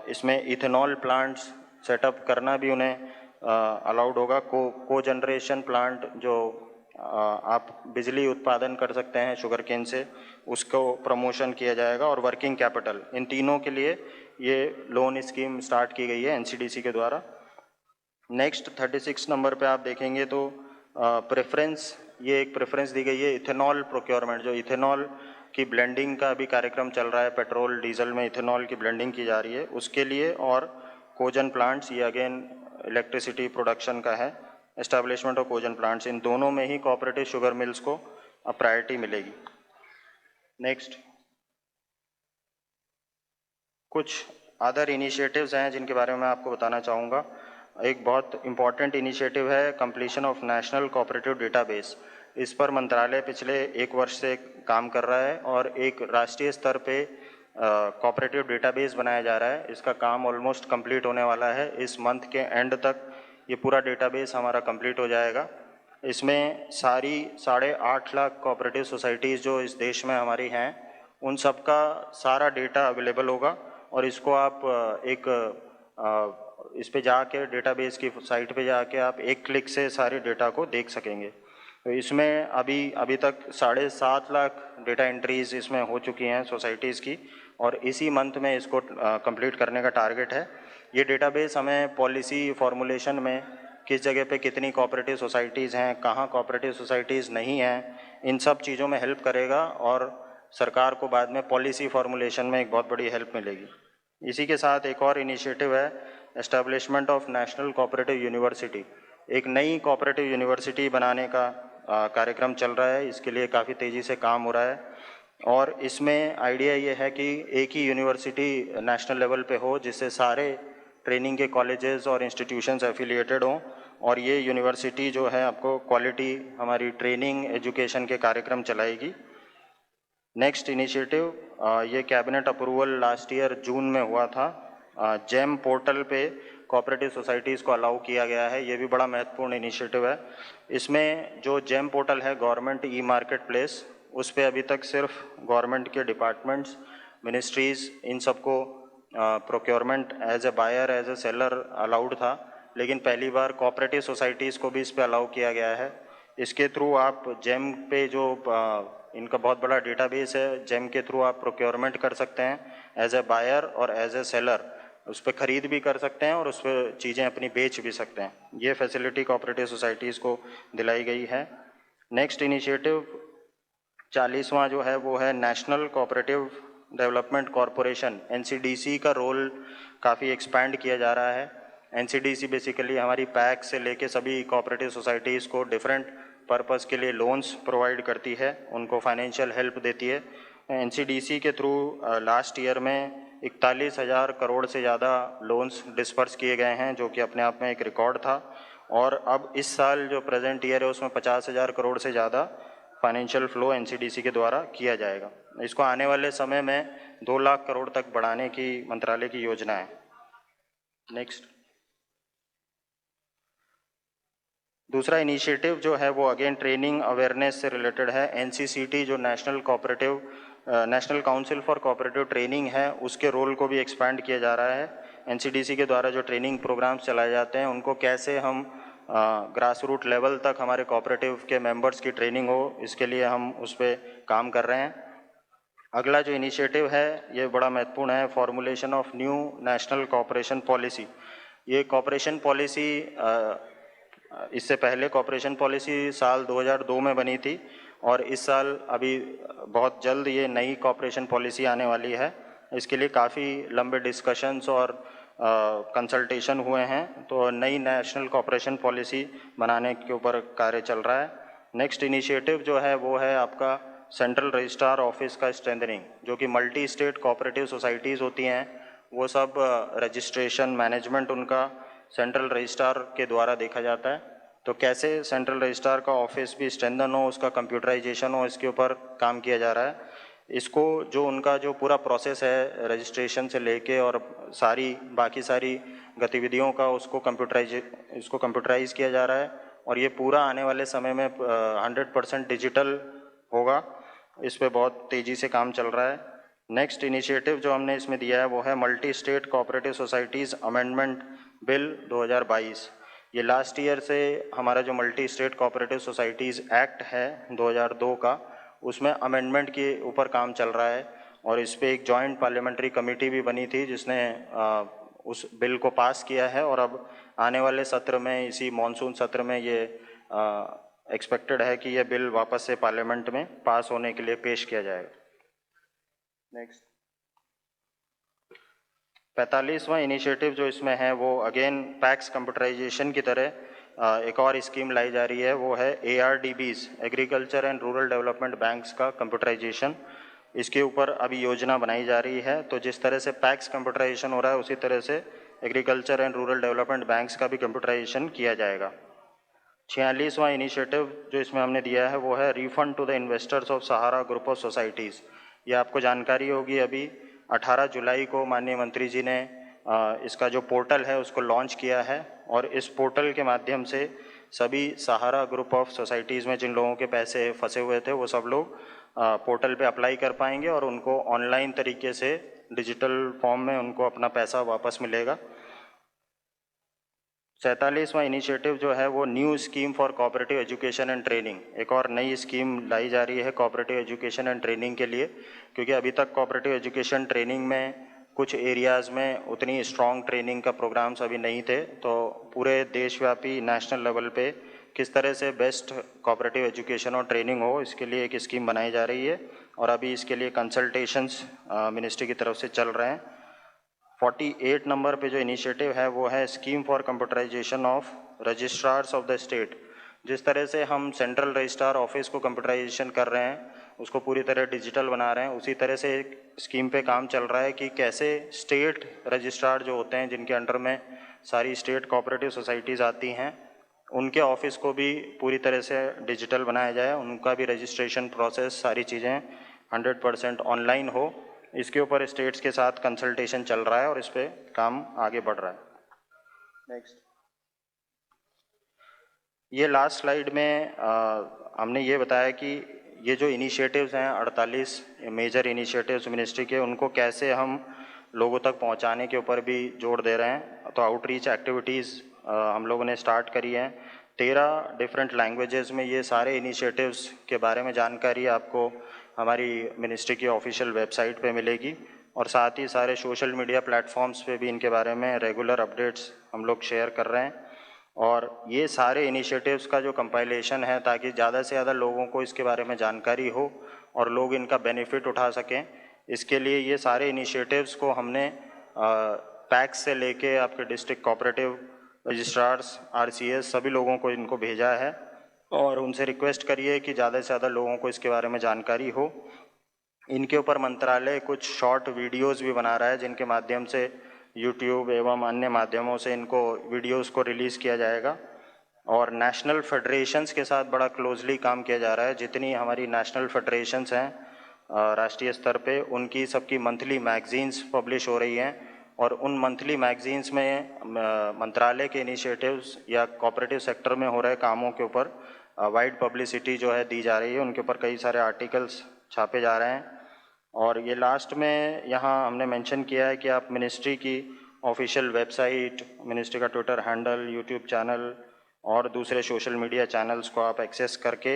इसमें इथेनॉल प्लांट्स सेटअप करना भी उन्हें अलाउड होगा। को जनरेशन प्लांट जो आप बिजली उत्पादन कर सकते हैं शुगर केन से, उसको प्रमोशन किया जाएगा और वर्किंग कैपिटल, इन तीनों के लिए ये लोन स्कीम स्टार्ट की गई है NCDC के द्वारा। नेक्स्ट 36 नंबर पे आप देखेंगे तो प्रेफरेंस, ये एक प्रेफरेंस दी गई है इथेनॉल प्रोक्योरमेंट। जो इथेनॉल की ब्लेंडिंग का भी कार्यक्रम चल रहा है, पेट्रोल डीजल में इथेनॉल की ब्लेंडिंग की जा रही है उसके लिए, और कोजन प्लांट्स, ये अगेन इलेक्ट्रिसिटी प्रोडक्शन का है, एस्टैब्लिशमेंट ऑफ कोजन प्लांट्स, इन दोनों में ही कोऑपरेटिव शुगर मिल्स को अब प्रायोरिटी मिलेगी। नेक्स्ट कुछ अदर इनिशिएटिव्स हैं जिनके बारे में मैं आपको बताना चाहूँगा। एक बहुत इम्पॉर्टेंट इनिशिएटिव है completion of national cooperative database. इस पर मंत्रालय पिछले 1 वर्ष से काम कर रहा है और एक राष्ट्रीय स्तर पे कोऑपरेटिव डेटाबेस बनाया जा रहा है। इसका काम ऑलमोस्ट कंप्लीट होने वाला है। इस मंथ के एंड तक ये पूरा डेटाबेस हमारा कंप्लीट हो जाएगा। इसमें सारी 8.5 लाख कोऑपरेटिव सोसाइटीज़ जो इस देश में हमारी हैं, उन सब का सारा डेटा अवेलेबल होगा और इसको आप इस पे जाके डेटाबेस की साइट पे जाके आप एक क्लिक से सारे डेटा को देख सकेंगे। तो इसमें अभी तक 7.5 लाख डेटा एंट्रीज इसमें हो चुकी हैं सोसाइटीज़ की, और इसी मंथ में इसको कंप्लीट करने का टारगेट है। ये डेटाबेस हमें पॉलिसी फॉर्मुलेशन में किस जगह पे कितनी कोऑपरेटिव सोसाइटीज़ हैं, कहाँ कोऑपरेटिव सोसाइटीज़ नहीं हैं, इन सब चीज़ों में हेल्प करेगा और सरकार को बाद में पॉलिसी फॉर्मुलेशन में एक बहुत बड़ी हेल्प मिलेगी। इसी के साथ एक और इनिशिएटिव है establishment of national cooperative university. एक नई कोऑपरेटिव यूनिवर्सिटी बनाने का कार्यक्रम चल रहा है। इसके लिए काफ़ी तेज़ी से काम हो रहा है और इसमें आइडिया ये है कि एक ही यूनिवर्सिटी नेशनल लेवल पे हो जिससे सारे ट्रेनिंग के कॉलेजेस और इंस्टीट्यूशंस एफिलिएटेड हों, और ये यूनिवर्सिटी जो है आपको क्वालिटी हमारी ट्रेनिंग एजुकेशन के कार्यक्रम चलाएगी। नेक्स्ट इनिशिएटिव, ये कैबिनेट अप्रूवल लास्ट ईयर जून में हुआ था। जेम पोर्टल पे कोऑपरेटिव सोसाइटीज़ को अलाउ किया गया है। ये भी बड़ा महत्वपूर्ण इनिशिएटिव है। इसमें जो जेम पोर्टल है गवर्नमेंट ई मार्केट प्लेस, उस पे अभी तक सिर्फ गवर्नमेंट के डिपार्टमेंट्स, मिनिस्ट्रीज़, इन सबको procurement as a buyer as a seller allowed था, लेकिन पहली बार कोऑपरेटिव सोसाइटीज़ को भी इस पे अलाउ किया गया है। इसके थ्रू आप जेम पे जो इनका बहुत बड़ा डेटाबेस है, जेम के थ्रू आप प्रोक्योरमेंट कर सकते हैं एज ए बायर और एज ए सेलर, उस पर ख़रीद भी कर सकते हैं और उस पर चीज़ें अपनी बेच भी सकते हैं। ये फैसिलिटी कोऑपरेटिव सोसाइटीज़ को दिलाई गई है। नेक्स्ट इनिशिएटिव 40वां जो है वो है national cooperative development corporation. NCDC का रोल काफ़ी एक्सपैंड किया जा रहा है। NCDC बेसिकली हमारी पैक से लेके सभी कोऑपरेटिव सोसाइटीज़ को डिफरेंट पर्पस के लिए लोन्स प्रोवाइड करती है, उनको फाइनेंशियल हेल्प देती है। NCDC के थ्रू लास्ट ईयर में 41,000 करोड़ से ज़्यादा लोन्स डिस्पर्स किए गए हैं, जो कि अपने आप में एक रिकॉर्ड था। और अब इस साल जो प्रेजेंट ईयर है उसमें 50,000 करोड़ से ज़्यादा फाइनेंशियल फ्लो NCDC के द्वारा किया जाएगा। इसको आने वाले समय में 2 लाख करोड़ तक बढ़ाने की मंत्रालय की योजना है। नेक्स्ट, दूसरा इनिशिएटिव जो है वो अगेन ट्रेनिंग अवेयरनेस से रिलेटेड है। NCCT जो national council for cooperative training है, उसके रोल को भी एक्सपैंड किया जा रहा है। NCDC के द्वारा जो ट्रेनिंग प्रोग्राम्स चलाए जाते हैं उनको कैसे हम ग्रास रूट लेवल तक हमारे कोऑपरेटिव के मेंबर्स की ट्रेनिंग हो, इसके लिए हम उस पर काम कर रहे हैं। अगला जो इनिशिएटिव है ये बड़ा महत्वपूर्ण है, formulation of new national cooperation policy. ये कोऑपरेशन पॉलिसी इससे पहले कोऑपरेशन पॉलिसी साल 2002 में बनी थी और इस साल अभी बहुत जल्द ये नई कोऑपरेशन पॉलिसी आने वाली है। इसके लिए काफ़ी लंबे डिस्कशंस और कंसल्टेशन हुए हैं, तो नई नेशनल कोऑपरेशन पॉलिसी बनाने के ऊपर कार्य चल रहा है। नेक्स्ट इनिशिएटिव जो है वो है आपका सेंट्रल रजिस्ट्रार ऑफिस का स्ट्रेंथनिंग, जो कि मल्टी स्टेट कोऑपरेटिव सोसाइटीज़ होती हैं, वो सब रजिस्ट्रेशन मैनेजमेंट उनका सेंट्रल रजिस्ट्रार के द्वारा देखा जाता है। तो कैसे सेंट्रल रजिस्ट्रार का ऑफिस भी स्ट्रेंथन हो, उसका कंप्यूटराइजेशन हो, इसके ऊपर काम किया जा रहा है। इसको जो उनका जो पूरा प्रोसेस है रजिस्ट्रेशन से लेके और बाकी सारी गतिविधियों का उसको कंप्यूटराइज किया जा रहा है और ये पूरा आने वाले समय में 100% डिजिटल होगा। इस पे बहुत तेज़ी से काम चल रहा है। नेक्स्ट इनिशिएटिव जो हमने इसमें दिया है वो है multi state cooperative societies amendment bill 2022। ये लास्ट ईयर से हमारा जो multi state cooperative societies act है 2002 का, उसमें अमेंडमेंट के ऊपर काम चल रहा है और इस पे एक जॉइंट पार्लियामेंट्री कमेटी भी बनी थी जिसने उस बिल को पास किया है और अब आने वाले सत्र में, इसी मॉनसून सत्र में ये एक्सपेक्टेड है कि ये बिल वापस से पार्लियामेंट में पास होने के लिए पेश किया जाएगा। नेक्स्ट 45वां इनिशिएटिव जो इसमें है वो अगेन पैक्स कंप्यूटराइजेशन की तरह एक और स्कीम लाई जा रही है, वो है ARDBs agriculture and rural development banks का कंप्यूटराइजेशन। इसके ऊपर अभी योजना बनाई जा रही है। तो जिस तरह से पैक्स कंप्यूटराइजेशन हो रहा है उसी तरह से agriculture and rural development banks का भी कंप्यूटराइजेशन किया जाएगा। 46वां इनिशिएटिव जो इसमें हमने दिया है वो है refund to the investors of Sahara group of societies. ये आपको जानकारी होगी, अभी 18 जुलाई को माननीय मंत्री जी ने इसका जो पोर्टल है उसको लॉन्च किया है और इस पोर्टल के माध्यम से सभी सहारा ग्रुप ऑफ सोसाइटीज़ में जिन लोगों के पैसे फंसे हुए थे वो सब लोग पोर्टल पे अप्लाई कर पाएंगे और उनको ऑनलाइन तरीके से डिजिटल फॉर्म में उनको अपना पैसा वापस मिलेगा। 47वां इनिशिएटिव जो है वो new scheme for cooperative education and training. एक और नई स्कीम लाई जा रही है कोऑपरेटिव एजुकेशन एंड ट्रेनिंग के लिए, क्योंकि अभी तक कोऑपरेटिव एजुकेशन ट्रेनिंग में कुछ एरियाज़ में उतनी स्ट्रॉन्ग ट्रेनिंग का प्रोग्राम्स अभी नहीं थे। तो पूरे देशव्यापी नेशनल लेवल पे किस तरह से बेस्ट कोऑपरेटिव एजुकेशन और ट्रेनिंग हो, इसके लिए एक स्कीम बनाई जा रही है और अभी इसके लिए कंसल्टेशंस मिनिस्ट्री की तरफ से चल रहे हैं। 48 नंबर पे जो इनिशिएटिव है वो है scheme for computerisation of registrars of the state. जिस तरह से हम सेंट्रल रजिस्ट्रार ऑफिस को कंप्यूटराइजेशन कर रहे हैं, उसको पूरी तरह डिजिटल बना रहे हैं, उसी तरह से एक स्कीम पे काम चल रहा है कि कैसे स्टेट रजिस्ट्रार जो होते हैं जिनके अंडर में सारी स्टेट कोऑपरेटिव सोसाइटीज़ आती हैं, उनके ऑफिस को भी पूरी तरह से डिजिटल बनाया जाए, उनका भी रजिस्ट्रेशन प्रोसेस सारी चीज़ें 100% ऑनलाइन हो। इसके ऊपर स्टेट्स के साथ कंसल्टेशन चल रहा है और इस पर काम आगे बढ़ रहा है। नेक्स्ट, ये लास्ट स्लाइड में हमने ये बताया कि ये जो इनिशिएटिव्स हैं 48 मेजर इनिशिएटिव्स मिनिस्ट्री के, उनको कैसे हम लोगों तक पहुंचाने के ऊपर भी जोर दे रहे हैं। तो आउटरीच एक्टिविटीज़ हम लोगों ने स्टार्ट करी हैं 13 डिफरेंट लैंग्वेजेस में। ये सारे इनिशिएटिव्स के बारे में जानकारी आपको हमारी मिनिस्ट्री की ऑफिशियल वेबसाइट पे मिलेगी और साथ ही सारे सोशल मीडिया प्लेटफॉर्म्स पे भी इनके बारे में रेगुलर अपडेट्स हम लोग शेयर कर रहे हैं। और ये सारे इनिशिएटिव्स का जो कंपाइलेशन है ताकि ज़्यादा से ज़्यादा लोगों को इसके बारे में जानकारी हो और लोग इनका बेनिफिट उठा सकें, इसके लिए ये सारे इनिशिएटिव्स को हमने पैक्स से लेके आपके डिस्ट्रिक्ट कोऑपरेटिव रजिस्ट्रार्स, RCS सभी लोगों को इनको भेजा है और उनसे रिक्वेस्ट करिए कि ज़्यादा से ज़्यादा लोगों को इसके बारे में जानकारी हो। इनके ऊपर मंत्रालय कुछ शॉर्ट वीडियोज़ भी बना रहा है जिनके माध्यम से YouTube एवं अन्य माध्यमों से इनको वीडियोज़ को रिलीज़ किया जाएगा। और नेशनल फेडरेशंस के साथ बड़ा क्लोजली काम किया जा रहा है। जितनी हमारी नेशनल फेडरेशंस हैं राष्ट्रीय स्तर पे, उनकी सबकी मंथली मैगजीन्स पब्लिश हो रही हैं और उन मंथली मैगजीन्स में मंत्रालय के इनिशिएटिव्स या कोऑपरेटिव सेक्टर में हो रहे कामों के ऊपर वाइड पब्लिसिटी जो है दी जा रही है। उनके ऊपर कई सारे आर्टिकल्स छापे जा रहे हैं। और ये लास्ट में यहाँ हमने मेंशन किया है कि आप मिनिस्ट्री की ऑफिशियल वेबसाइट, मिनिस्ट्री का ट्विटर हैंडल, यूट्यूब चैनल और दूसरे सोशल मीडिया चैनल्स को आप एक्सेस करके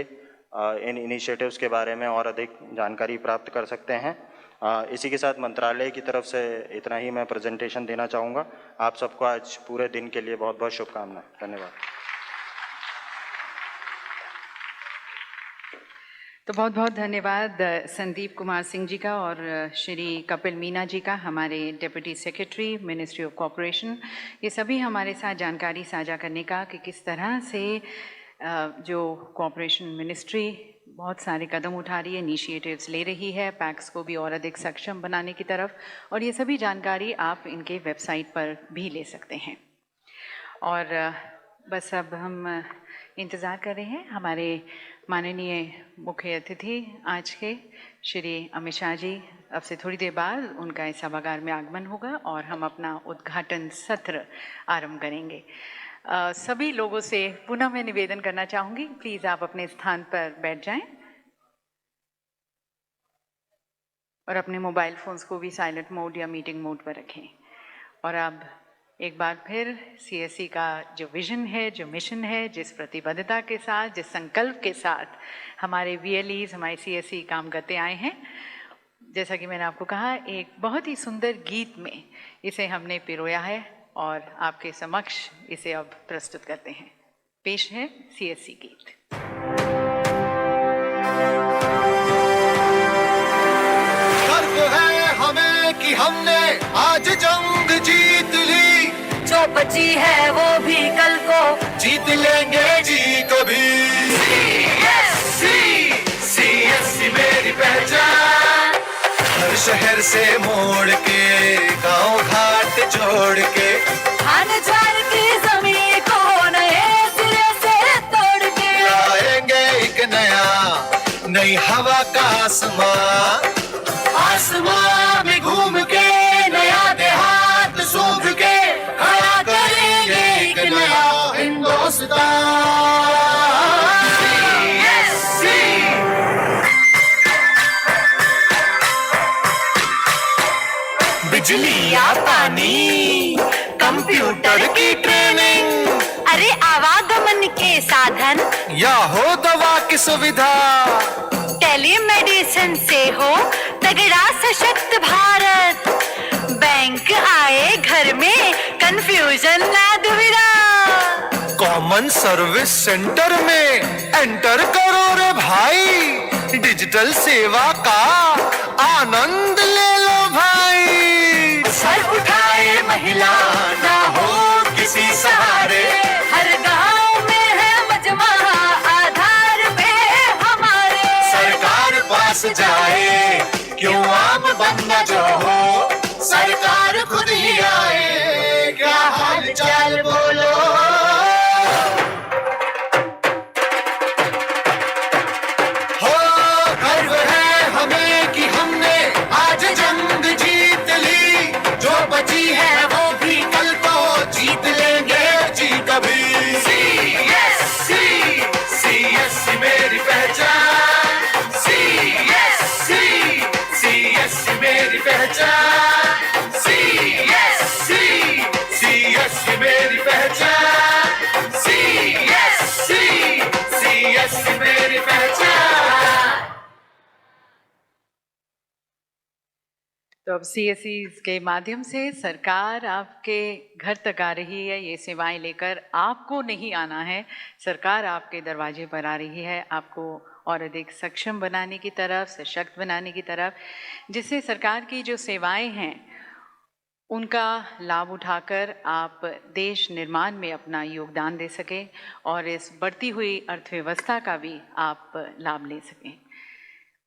इन इनिशिएटिव्स के बारे में और अधिक जानकारी प्राप्त कर सकते हैं। इसी के साथ मंत्रालय की तरफ से इतना ही मैं प्रेजेंटेशन देना चाहूँगा। आप सबको आज पूरे दिन के लिए बहुत बहुत शुभकामनाएं। धन्यवाद। तो बहुत बहुत धन्यवाद संदीप कुमार सिंह जी का और श्री कपिल मीना जी का, हमारे deputy secretary ministry of corporation. ये सभी हमारे साथ जानकारी साझा करने का कि किस तरह से जो कॉर्पोरेशन मिनिस्ट्री बहुत सारे कदम उठा रही है, इनिशिएटिव्स ले रही है पैक्स को भी और अधिक सक्षम बनाने की तरफ, और ये सभी जानकारी आप इनके वेबसाइट पर भी ले सकते हैं। और बस अब हम इंतज़ार कर रहे हैं हमारे माननीय मुख्य अतिथि आज के श्री अमित शाह जी। अब से थोड़ी देर बाद उनका इस सभागार में आगमन होगा और हम अपना उद्घाटन सत्र आरंभ करेंगे। सभी लोगों से पुनः मैं निवेदन करना चाहूँगी, प्लीज़ आप अपने स्थान पर बैठ जाएं और अपने मोबाइल फ़ोन्स को भी साइलेंट मोड या मीटिंग मोड पर रखें। और अब एक बार फिर सीएससी का जो विज़न है, जो मिशन है, जिस प्रतिबद्धता के साथ, जिस संकल्प के साथ हमारे VLEs, हमारे सीएससी काम करते आए हैं, जैसा कि मैंने आपको कहा, एक बहुत ही सुंदर गीत में इसे हमने पिरोया है और आपके समक्ष इसे अब प्रस्तुत करते हैं। पेश है सीएससी गीत। गर्व है हमें कि हमने आज जंग जीत ली, जो बची है वो भी कल को जीत लेंगे जी कभी। सीएससी मेरी पहचान, हर शहर से मोड़ के, गांव घाट जोड़ के, खान झाड़ की जमीन को नए सिरे से तोड़ के लाएंगे एक नई हवा का आसमां, आसमां में घूम के नया देहात सूंघ के खड़ा करेंगे एक नया हिंदुस्तान। बिजली या पानी, कंप्यूटर की ट्रेनिंग, अरे आवागमन के साधन, या हो दवा की सुविधा, टेलीमेडिसिन से हो तगड़ा सशक्त भारत, बैंक आए घर में कंफ्यूजन ना दुविधा, कॉमन सर्विस सेंटर में एंटर करो रे भाई, डिजिटल सेवा का आनंद ले लो भाई। सर उठाए महिला ना हो किसी सहारे, हर गांव में है मजमा आधार पे हमारे, सरकार पास जाए क्यों आम बंदा जो हो, सरकार खुद ही आए, क्या हाल चाल बोलो। हो गर्व है हमें कि हमने आज जंग जीत ली, जो बची है वो भी कल को जीत लेंगे जी कभी। सीएससी मेरी पहचान, सीएससी मेरी पहचान, सीएससी मेरी पहचान, सीएससी मेरी पहचान। तो अब सीएससी के माध्यम से सरकार आपके घर तक आ रही है, ये सेवाएं लेकर आपको नहीं आना है, सरकार आपके दरवाजे पर आ रही है, आपको और अधिक सक्षम बनाने की तरफ, सशक्त बनाने की तरफ, जिससे सरकार की जो सेवाएं हैं उनका लाभ उठाकर आप देश निर्माण में अपना योगदान दे सकें और इस बढ़ती हुई अर्थव्यवस्था का भी आप लाभ ले सकें।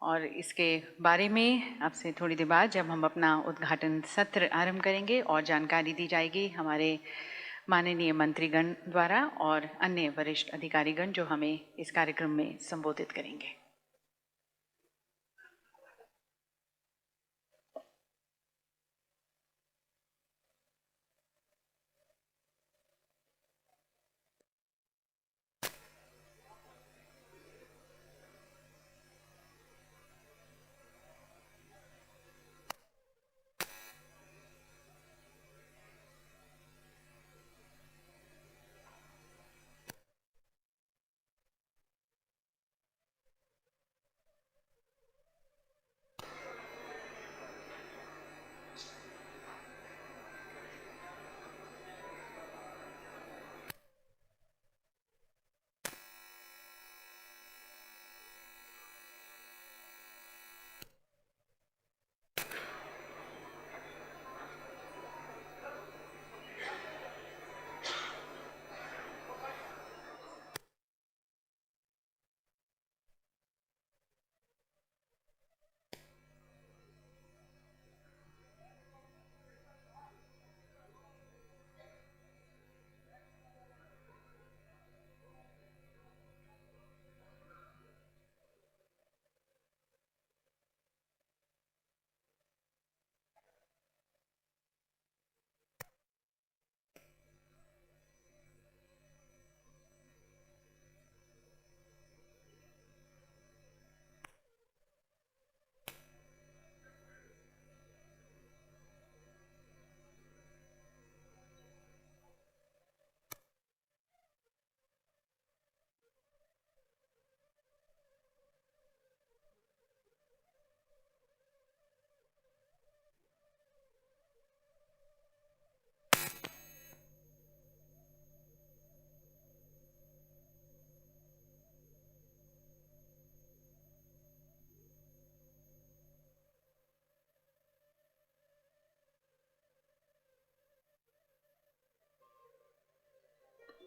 और इसके बारे में आपसे थोड़ी देर बाद जब हम अपना उद्घाटन सत्र आरंभ करेंगे और जानकारी दी जाएगी हमारे माननीय मंत्रीगण द्वारा और अन्य वरिष्ठ अधिकारीगण जो हमें इस कार्यक्रम में संबोधित करेंगे।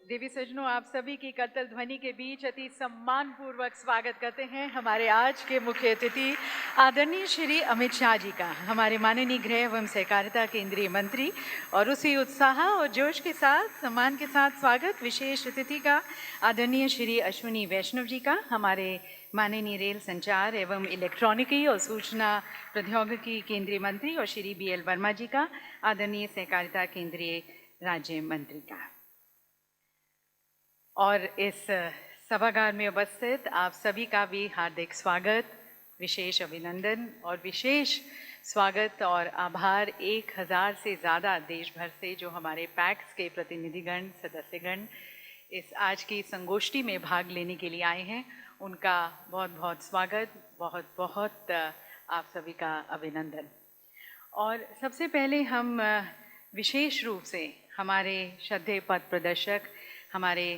देवी सज्जनों, आप सभी की करतल ध्वनि के बीच अति सम्मान पूर्वक स्वागत करते हैं हमारे आज के मुख्य अतिथि आदरणीय श्री अमित शाह जी का, हमारे माननीय गृह एवं सहकारिता केंद्रीय मंत्री। और उसी उत्साह और जोश के साथ, सम्मान के साथ स्वागत विशेष अतिथि का आदरणीय श्री अश्विनी वैष्णव जी का, हमारे माननीय रेल संचार एवं इलेक्ट्रॉनिकी और सूचना प्रौद्योगिकी केंद्रीय मंत्री, और श्री BL वर्मा जी का, आदरणीय सहकारिता केंद्रीय राज्य मंत्री का। और इस सभागार में उपस्थित आप सभी का भी हार्दिक स्वागत, विशेष अभिनंदन और विशेष स्वागत और आभार 1000 से ज़्यादा देश भर से जो हमारे पैक्स के प्रतिनिधिगण, सदस्यगण इस आज की संगोष्ठी में भाग लेने के लिए आए हैं, उनका बहुत बहुत स्वागत, बहुत बहुत आप सभी का अभिनंदन। और सबसे पहले हम विशेष रूप से हमारे श्रद्धेय पथ प्रदर्शक, हमारे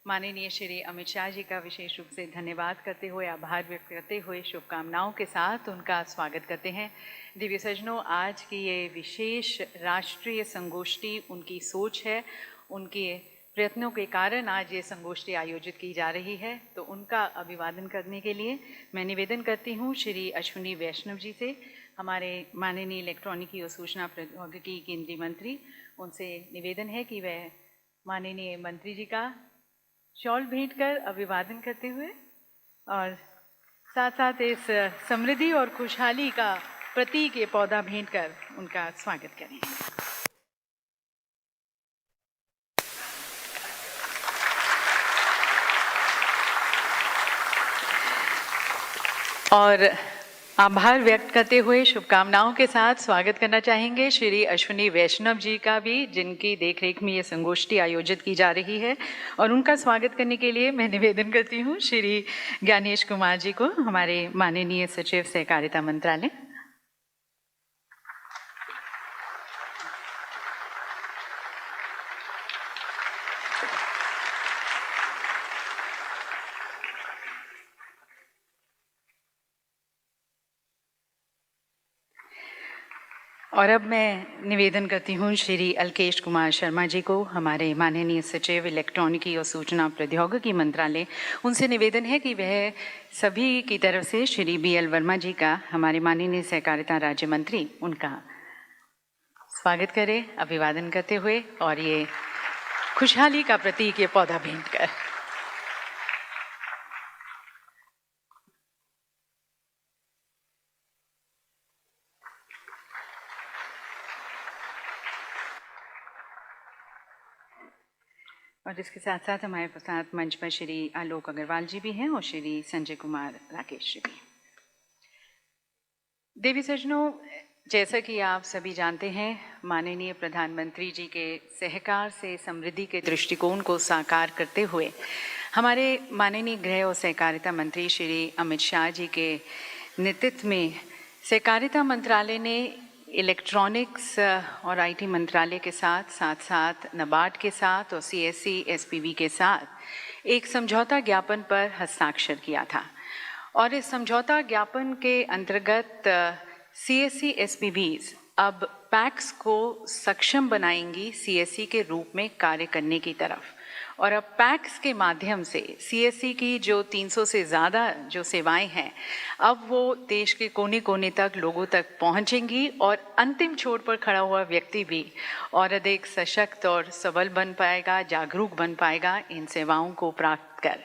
माननीय श्री अमित शाह जी का विशेष रूप से धन्यवाद करते हुए, आभार व्यक्त करते हुए, शुभकामनाओं के साथ उनका स्वागत करते हैं। दिव्य सज्जनों, आज की ये विशेष राष्ट्रीय संगोष्ठी उनकी सोच है, उनके प्रयत्नों के कारण आज ये संगोष्ठी आयोजित की जा रही है। तो उनका अभिवादन करने के लिए मैं निवेदन करती हूँ श्री अश्विनी वैष्णव जी से, हमारे माननीय इलेक्ट्रॉनिकी और सूचना प्रौद्योगिकी केंद्रीय मंत्री। उनसे निवेदन है कि वह माननीय मंत्री जी का शॉल भेंट कर अभिवादन करते हुए और साथ साथ इस समृद्धि और खुशहाली का प्रतीक ये पौधा भेंट कर उनका स्वागत करें। और आभार व्यक्त करते हुए शुभकामनाओं के साथ स्वागत करना चाहेंगे श्री अश्विनी वैष्णव जी का भी, जिनकी देखरेख में ये संगोष्ठी आयोजित की जा रही है। और उनका स्वागत करने के लिए मैं निवेदन करती हूँ श्री ज्ञानेश कुमार जी को, हमारे माननीय सचिव सहकारिता मंत्रालय। और अब मैं निवेदन करती हूँ श्री अलकेश कुमार शर्मा जी को, हमारे माननीय सचिव इलेक्ट्रॉनिकी और सूचना प्रौद्योगिकी मंत्रालय। उनसे निवेदन है कि वह सभी की तरफ से श्री BL वर्मा जी का, हमारे माननीय सहकारिता राज्य मंत्री, उनका स्वागत करें अभिवादन करते हुए और ये खुशहाली का प्रतीक ये पौधा भेंट कर। और इसके साथ साथ हमारे साथ मंच पर श्री आलोक अग्रवाल जी भी हैं और श्री संजय कुमार राकेश जी भी। देवी सज्जनों, जैसा कि आप सभी जानते हैं, माननीय प्रधानमंत्री जी के सहकार से समृद्धि के दृष्टिकोण को साकार करते हुए हमारे माननीय गृह और सहकारिता मंत्री श्री अमित शाह जी के नेतृत्व में सहकारिता मंत्रालय ने इलेक्ट्रॉनिक्स और IT मंत्रालय के साथ साथ NABARD के साथ और CSE SPV के साथ एक समझौता ज्ञापन पर हस्ताक्षर किया था। और इस समझौता ज्ञापन के अंतर्गत CSE SPVs अब पैक्स को सक्षम बनाएंगी CSE के रूप में कार्य करने की तरफ। और अब पैक्स के माध्यम से CSE की जो 300 से ज़्यादा जो सेवाएं हैं, अब वो देश के कोने कोने तक लोगों तक पहुंचेंगी और अंतिम छोर पर खड़ा हुआ व्यक्ति भी और अधिक सशक्त और सबल बन पाएगा, जागरूक बन पाएगा इन सेवाओं को प्राप्त कर।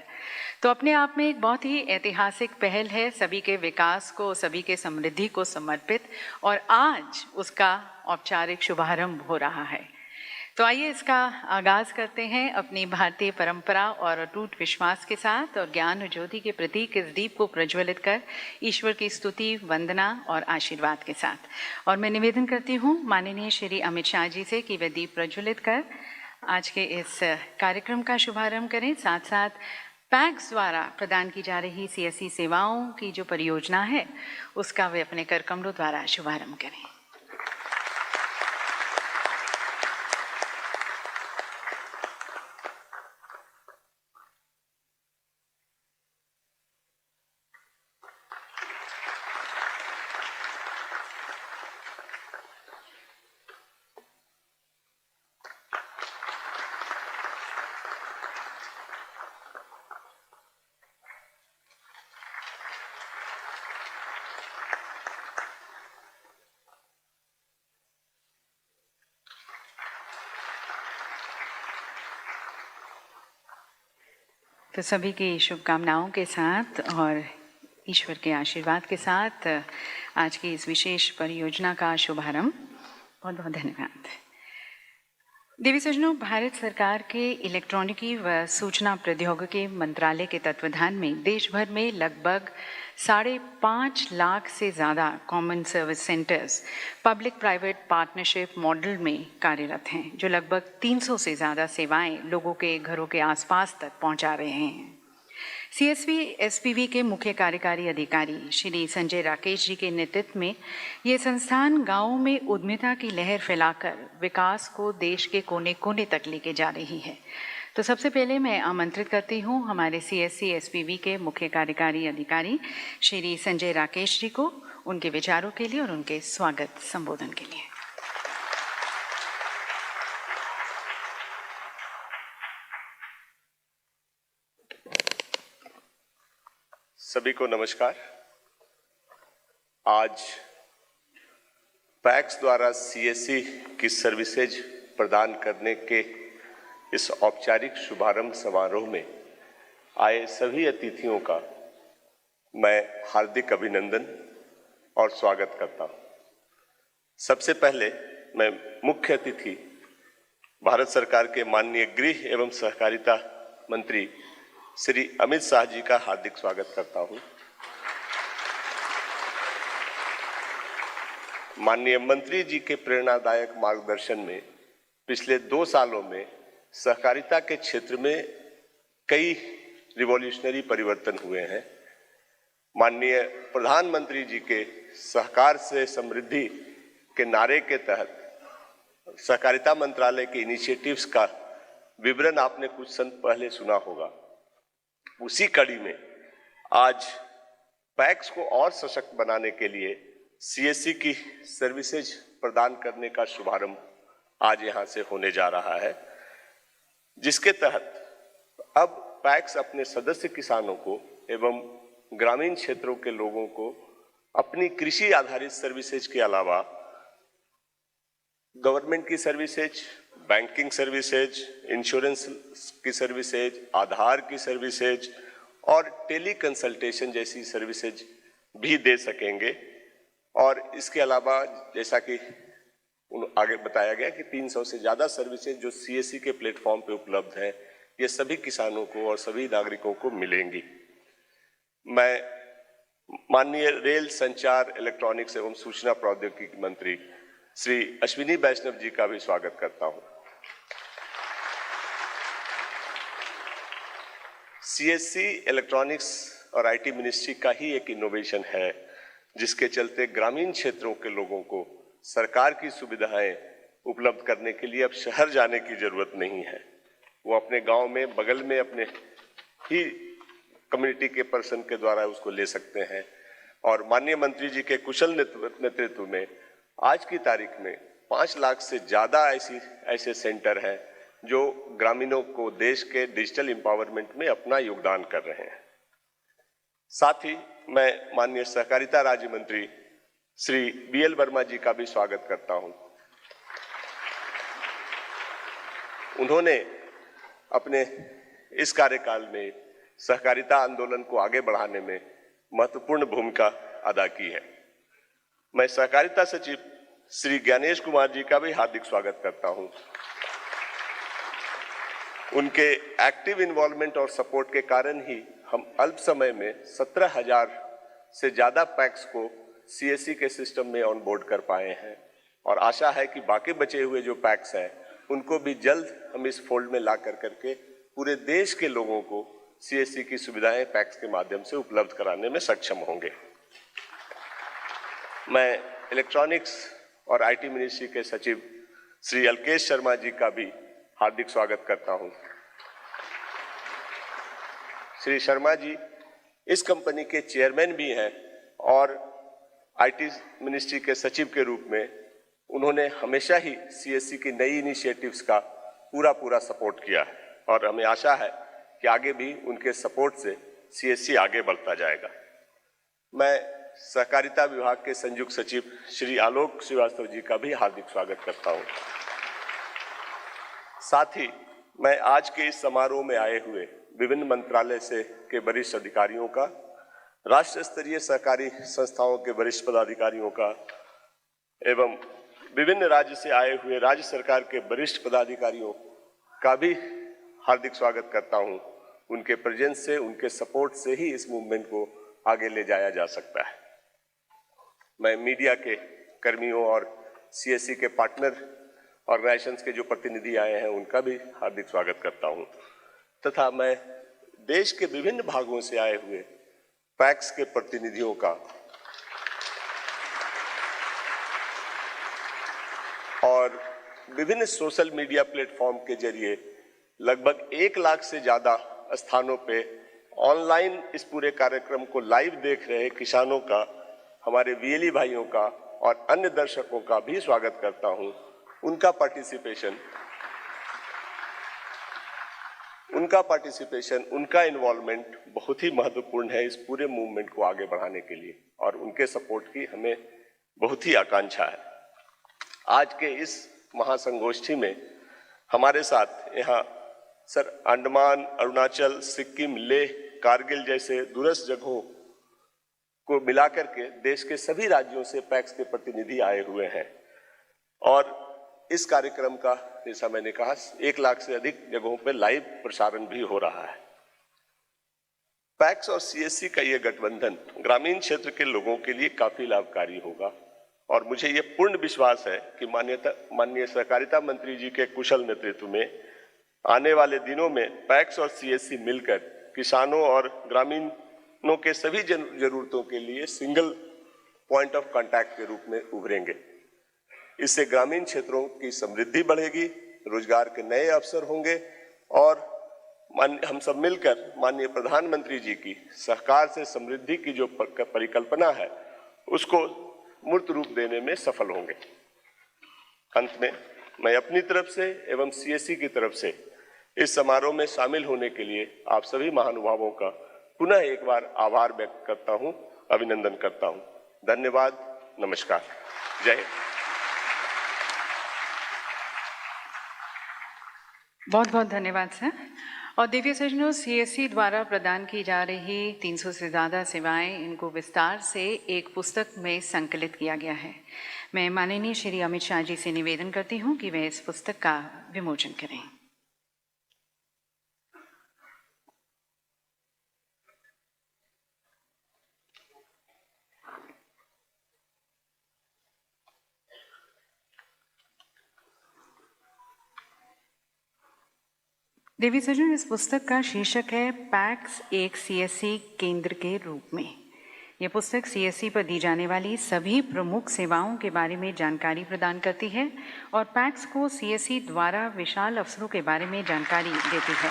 तो अपने आप में एक बहुत ही ऐतिहासिक पहल है, सभी के विकास को, सभी के समृद्धि को समर्पित, और आज उसका औपचारिक शुभारंभ हो रहा है। तो आइए इसका आगाज़ करते हैं अपनी भारतीय परंपरा और अटूट विश्वास के साथ और ज्ञान और ज्योति के प्रतीक इस दीप को प्रज्वलित कर ईश्वर की स्तुति, वंदना और आशीर्वाद के साथ। और मैं निवेदन करती हूँ माननीय श्री अमित शाह जी से कि वे दीप प्रज्वलित कर आज के इस कार्यक्रम का शुभारंभ करें। साथ साथ पैक्स द्वारा प्रदान की जा रही CSE सेवाओं की जो परियोजना है, उसका वे अपने कर कमलों द्वारा शुभारंभ करें। तो सभी की शुभकामनाओं के साथ और ईश्वर के आशीर्वाद के साथ आज की इस विशेष परियोजना का शुभारंभ। बहुत बहुत धन्यवाद। देवी सज्जनों, भारत सरकार के इलेक्ट्रॉनिकी व सूचना प्रौद्योगिकी मंत्रालय के तत्वाधान में देश भर में लगभग 5.5 लाख से ज़्यादा common service centres public private partnership model में कार्यरत हैं, जो लगभग 300 से ज़्यादा सेवाएं लोगों के घरों के आसपास तक पहुंचा रहे हैं। CSV SPV के मुख्य कार्यकारी अधिकारी श्री संजय राकेश जी के नेतृत्व में ये संस्थान गांवों में उद्यमिता की लहर फैलाकर विकास को देश के कोने कोने तक लेके जा रही है। तो सबसे पहले मैं आमंत्रित करती हूं हमारे CSC SPV के मुख्य कार्यकारी अधिकारी श्री संजय राकेश जी को उनके विचारों के लिए और उनके स्वागत संबोधन के लिए। सभी को नमस्कार। आज पैक्स द्वारा CSC की सर्विसेज प्रदान करने के इस औपचारिक शुभारंभ समारोह में आए सभी अतिथियों का मैं हार्दिक अभिनंदन और स्वागत करता हूं। सबसे पहले मैं मुख्य अतिथि भारत सरकार के माननीय गृह एवं सहकारिता मंत्री श्री अमित शाह जी का हार्दिक स्वागत करता हूं। माननीय मंत्री जी के प्रेरणादायक मार्गदर्शन में पिछले 2 सालों में सहकारिता के क्षेत्र में कई रिवॉल्यूशनरी परिवर्तन हुए हैं। माननीय प्रधानमंत्री जी के सहकार से समृद्धि के नारे के तहत सहकारिता मंत्रालय के इनिशिएटिव्स का विवरण आपने कुछ समय पहले सुना होगा। उसी कड़ी में आज पैक्स को और सशक्त बनाने के लिए CSC की सर्विसेज प्रदान करने का शुभारंभ आज यहां से होने जा रहा है, जिसके तहत अब पैक्स अपने सदस्य किसानों को एवं ग्रामीण क्षेत्रों के लोगों को अपनी कृषि आधारित सर्विसेज के अलावा गवर्नमेंट की सर्विसेज, बैंकिंग सर्विसेज, इंश्योरेंस की सर्विसेज, आधार की सर्विसेज और टेली कंसल्टेशन जैसी सर्विसेज भी दे सकेंगे। और इसके अलावा जैसा कि आगे बताया गया कि 300 से ज़्यादा सर्विसेज जो CSC के प्लेटफॉर्म पे उपलब्ध हैं, ये सभी किसानों को और सभी नागरिकों को मिलेंगी। मैं माननीय रेल, संचार, इलेक्ट्रॉनिक्स एवं सूचना प्रौद्योगिकी मंत्री श्री अश्विनी वैष्णव जी का भी स्वागत करता हूं। CSC इलेक्ट्रॉनिक्स और IT मिनिस्ट्री का ही एक इनोवेशन है, जिसके चलते ग्रामीण क्षेत्रों के लोगों को सरकार की सुविधाएं उपलब्ध करने के लिए अब शहर जाने की जरूरत नहीं है। वो अपने गांव में, बगल में अपने ही कम्युनिटी के पर्सन के द्वारा उसको ले सकते हैं। और माननीय मंत्री जी के कुशल नेतृत्व में आज की तारीख में 5 लाख से ज़्यादा ऐसे सेंटर हैं जो ग्रामीणों को देश के डिजिटल एम्पावरमेंट में अपना योगदान कर रहे हैं। साथ ही मैं माननीय सहकारिता राज्य मंत्री श्री BL वर्मा जी का भी स्वागत करता हूं। उन्होंने अपने इस कार्यकाल में सहकारिता आंदोलन को आगे बढ़ाने में महत्वपूर्ण भूमिका अदा की है। मैं सहकारिता सचिव श्री ज्ञानेश कुमार जी का भी हार्दिक स्वागत करता हूं। उनके एक्टिव इन्वॉल्वमेंट और सपोर्ट के कारण ही हम अल्प समय में 17,000 से ज़्यादा पैक्स को CSC के सिस्टम में ऑन बोर्ड कर पाए हैं और आशा है कि बाकी बचे हुए जो पैक्स हैं उनको भी जल्द हम इस फोल्ड में ला करके पूरे देश के लोगों को CSC की सुविधाएं पैक्स के माध्यम से उपलब्ध कराने में सक्षम होंगे। मैं इलेक्ट्रॉनिक्स और IT मिनिस्ट्री के सचिव श्री अलकेश शर्मा जी का भी हार्दिक स्वागत करता हूं। श्री शर्मा जी इस कंपनी के चेयरमैन भी हैं और IT मिनिस्ट्री के सचिव के रूप में उन्होंने हमेशा ही CSC की नई इनिशिएटिव्स का पूरा सपोर्ट किया है और हमें आशा है कि आगे भी उनके सपोर्ट से CSC आगे बढ़ता जाएगा। मैं सहकारिता विभाग के संयुक्त सचिव श्री आलोक श्रीवास्तव जी का भी हार्दिक स्वागत करता हूं। साथ ही मैं आज के इस समारोह में आए हुए विभिन्न मंत्रालय से के वरिष्ठ अधिकारियों का, राष्ट्र स्तरीय सहकारी संस्थाओं के वरिष्ठ पदाधिकारियों का एवं विभिन्न राज्य से आए हुए राज्य सरकार के वरिष्ठ पदाधिकारियों का भी हार्दिक स्वागत करता हूं। उनके प्रेजेंस से, उनके सपोर्ट से ही इस मूवमेंट को आगे ले जाया जा सकता है। मैं मीडिया के कर्मियों और सीएससी के पार्टनर ऑर्गेनाइजेशंस के जो प्रतिनिधि आए हैं उनका भी हार्दिक स्वागत करता हूं तथा मैं देश के विभिन्न भागों से आए हुए पैक्स के प्रतिनिधियों का और विभिन्न सोशल मीडिया प्लेटफॉर्म के जरिए लगभग 1 लाख से ज्यादा स्थानों पे ऑनलाइन इस पूरे कार्यक्रम को लाइव देख रहे किसानों का, हमारे वीएलई भाइयों का और अन्य दर्शकों का भी स्वागत करता हूं। उनका पार्टिसिपेशन, उनका इन्वॉल्वमेंट बहुत ही महत्वपूर्ण है इस पूरे मूवमेंट को आगे बढ़ाने के लिए और उनके सपोर्ट की हमें बहुत ही आकांक्षा है। आज के इस महासंगोष्ठी में हमारे साथ यहाँ सर अंडमान, अरुणाचल, सिक्किम, लेह, कारगिल जैसे दूरस्थ जगहों को मिलाकर के देश के सभी राज्यों से पैक्स के प्रतिनिधि आए हुए हैं और इस कार्यक्रम का, जैसा मैंने कहा, 1 लाख से अधिक जगहों पर लाइव प्रसारण भी हो रहा है। पैक्स और सीएससी का ये गठबंधन ग्रामीण क्षेत्र के लोगों के लिए काफी लाभकारी होगा और मुझे ये पूर्ण विश्वास है कि माननीय सहकारिता मंत्री जी के कुशल नेतृत्व में आने वाले दिनों में पैक्स और सीएससी मिलकर किसानों और ग्रामीणों के सभी जरूरतों के लिए सिंगल पॉइंट ऑफ कांटेक्ट के रूप में उभरेंगे। इससे ग्रामीण क्षेत्रों की समृद्धि बढ़ेगी, रोजगार के नए अवसर होंगे और हम सब मिलकर माननीय प्रधानमंत्री जी की सहकार से समृद्धि की जो परिकल्पना है उसको मूर्त रूप देने में सफल होंगे। अंत में मैं अपनी तरफ से एवं सीएससी की तरफ से इस समारोह में शामिल होने के लिए आप सभी महानुभावों का पुनः एक बार आभार व्यक्त करता हूं, अभिनंदन करता हूं। धन्यवाद, नमस्कार, जय हिंद। बहुत बहुत धन्यवाद सर। और दिव्य सज्जनों, सीएससी द्वारा प्रदान की जा रही 300 से ज़्यादा सेवाएं, इनको विस्तार से एक पुस्तक में संकलित किया गया है। मैं माननीय श्री अमित शाह जी से निवेदन करती हूं कि वे इस पुस्तक का विमोचन करें। देवी सज्जन, इस पुस्तक का शीर्षक है पैक्स एक सीएससी केंद्र के रूप में। यह पुस्तक सीएससी पर दी जाने वाली सभी प्रमुख सेवाओं के बारे में जानकारी प्रदान करती है और पैक्स को सीएससी द्वारा विशाल अवसरों के बारे में जानकारी देती है।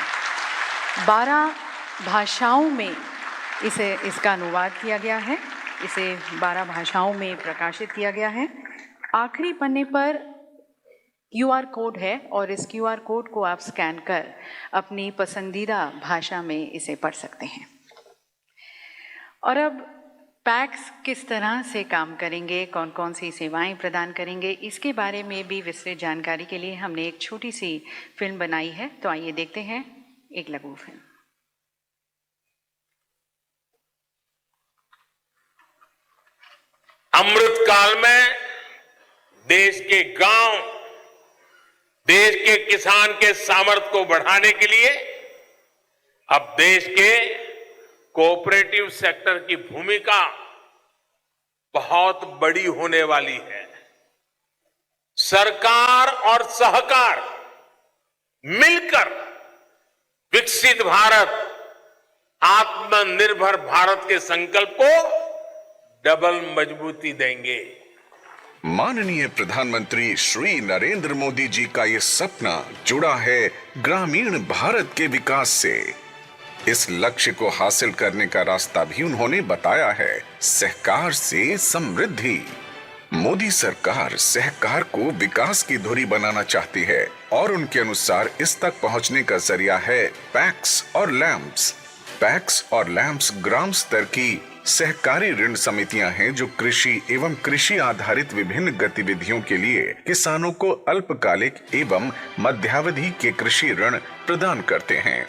12 भाषाओं में इसका अनुवाद किया गया है। इसे 12 भाषाओं में प्रकाशित किया गया है। आखिरी पन्ने पर QR कोड है और इस QR कोड को आप स्कैन कर अपनी पसंदीदा भाषा में इसे पढ़ सकते हैं। और अब पैक्स किस तरह से काम करेंगे, कौन कौन सी सेवाएं प्रदान करेंगे, इसके बारे में भी विस्तृत जानकारी के लिए हमने एक छोटी सी फिल्म बनाई है। तो आइए देखते हैं एक लघु फिल्म। अमृत काल में देश के गांव, देश के किसान के सामर्थ्य को बढ़ाने के लिए अब देश के कोऑपरेटिव सेक्टर की भूमिका बहुत बड़ी होने वाली है। सरकार और सहकार मिलकर विकसित भारत, आत्मनिर्भर भारत के संकल्प को डबल मजबूती देंगे। माननीय प्रधानमंत्री श्री नरेंद्र मोदी जी का ये सपना जुड़ा है ग्रामीण भारत के विकास से। इस लक्ष्य को हासिल करने का रास्ता भी उन्होंने बताया है, सहकार से समृद्धि। मोदी सरकार सहकार को विकास की धुरी बनाना चाहती है और उनके अनुसार इस तक पहुंचने का जरिया है पैक्स और लैम्प्स। पैक्स और लैम्प्स ग्राम स्तर की सहकारी ऋण समितियां हैं जो कृषि एवं कृषि आधारित विभिन्न गतिविधियों के लिए किसानों को अल्पकालिक एवं मध्यावधि के कृषि ऋण प्रदान करते हैं।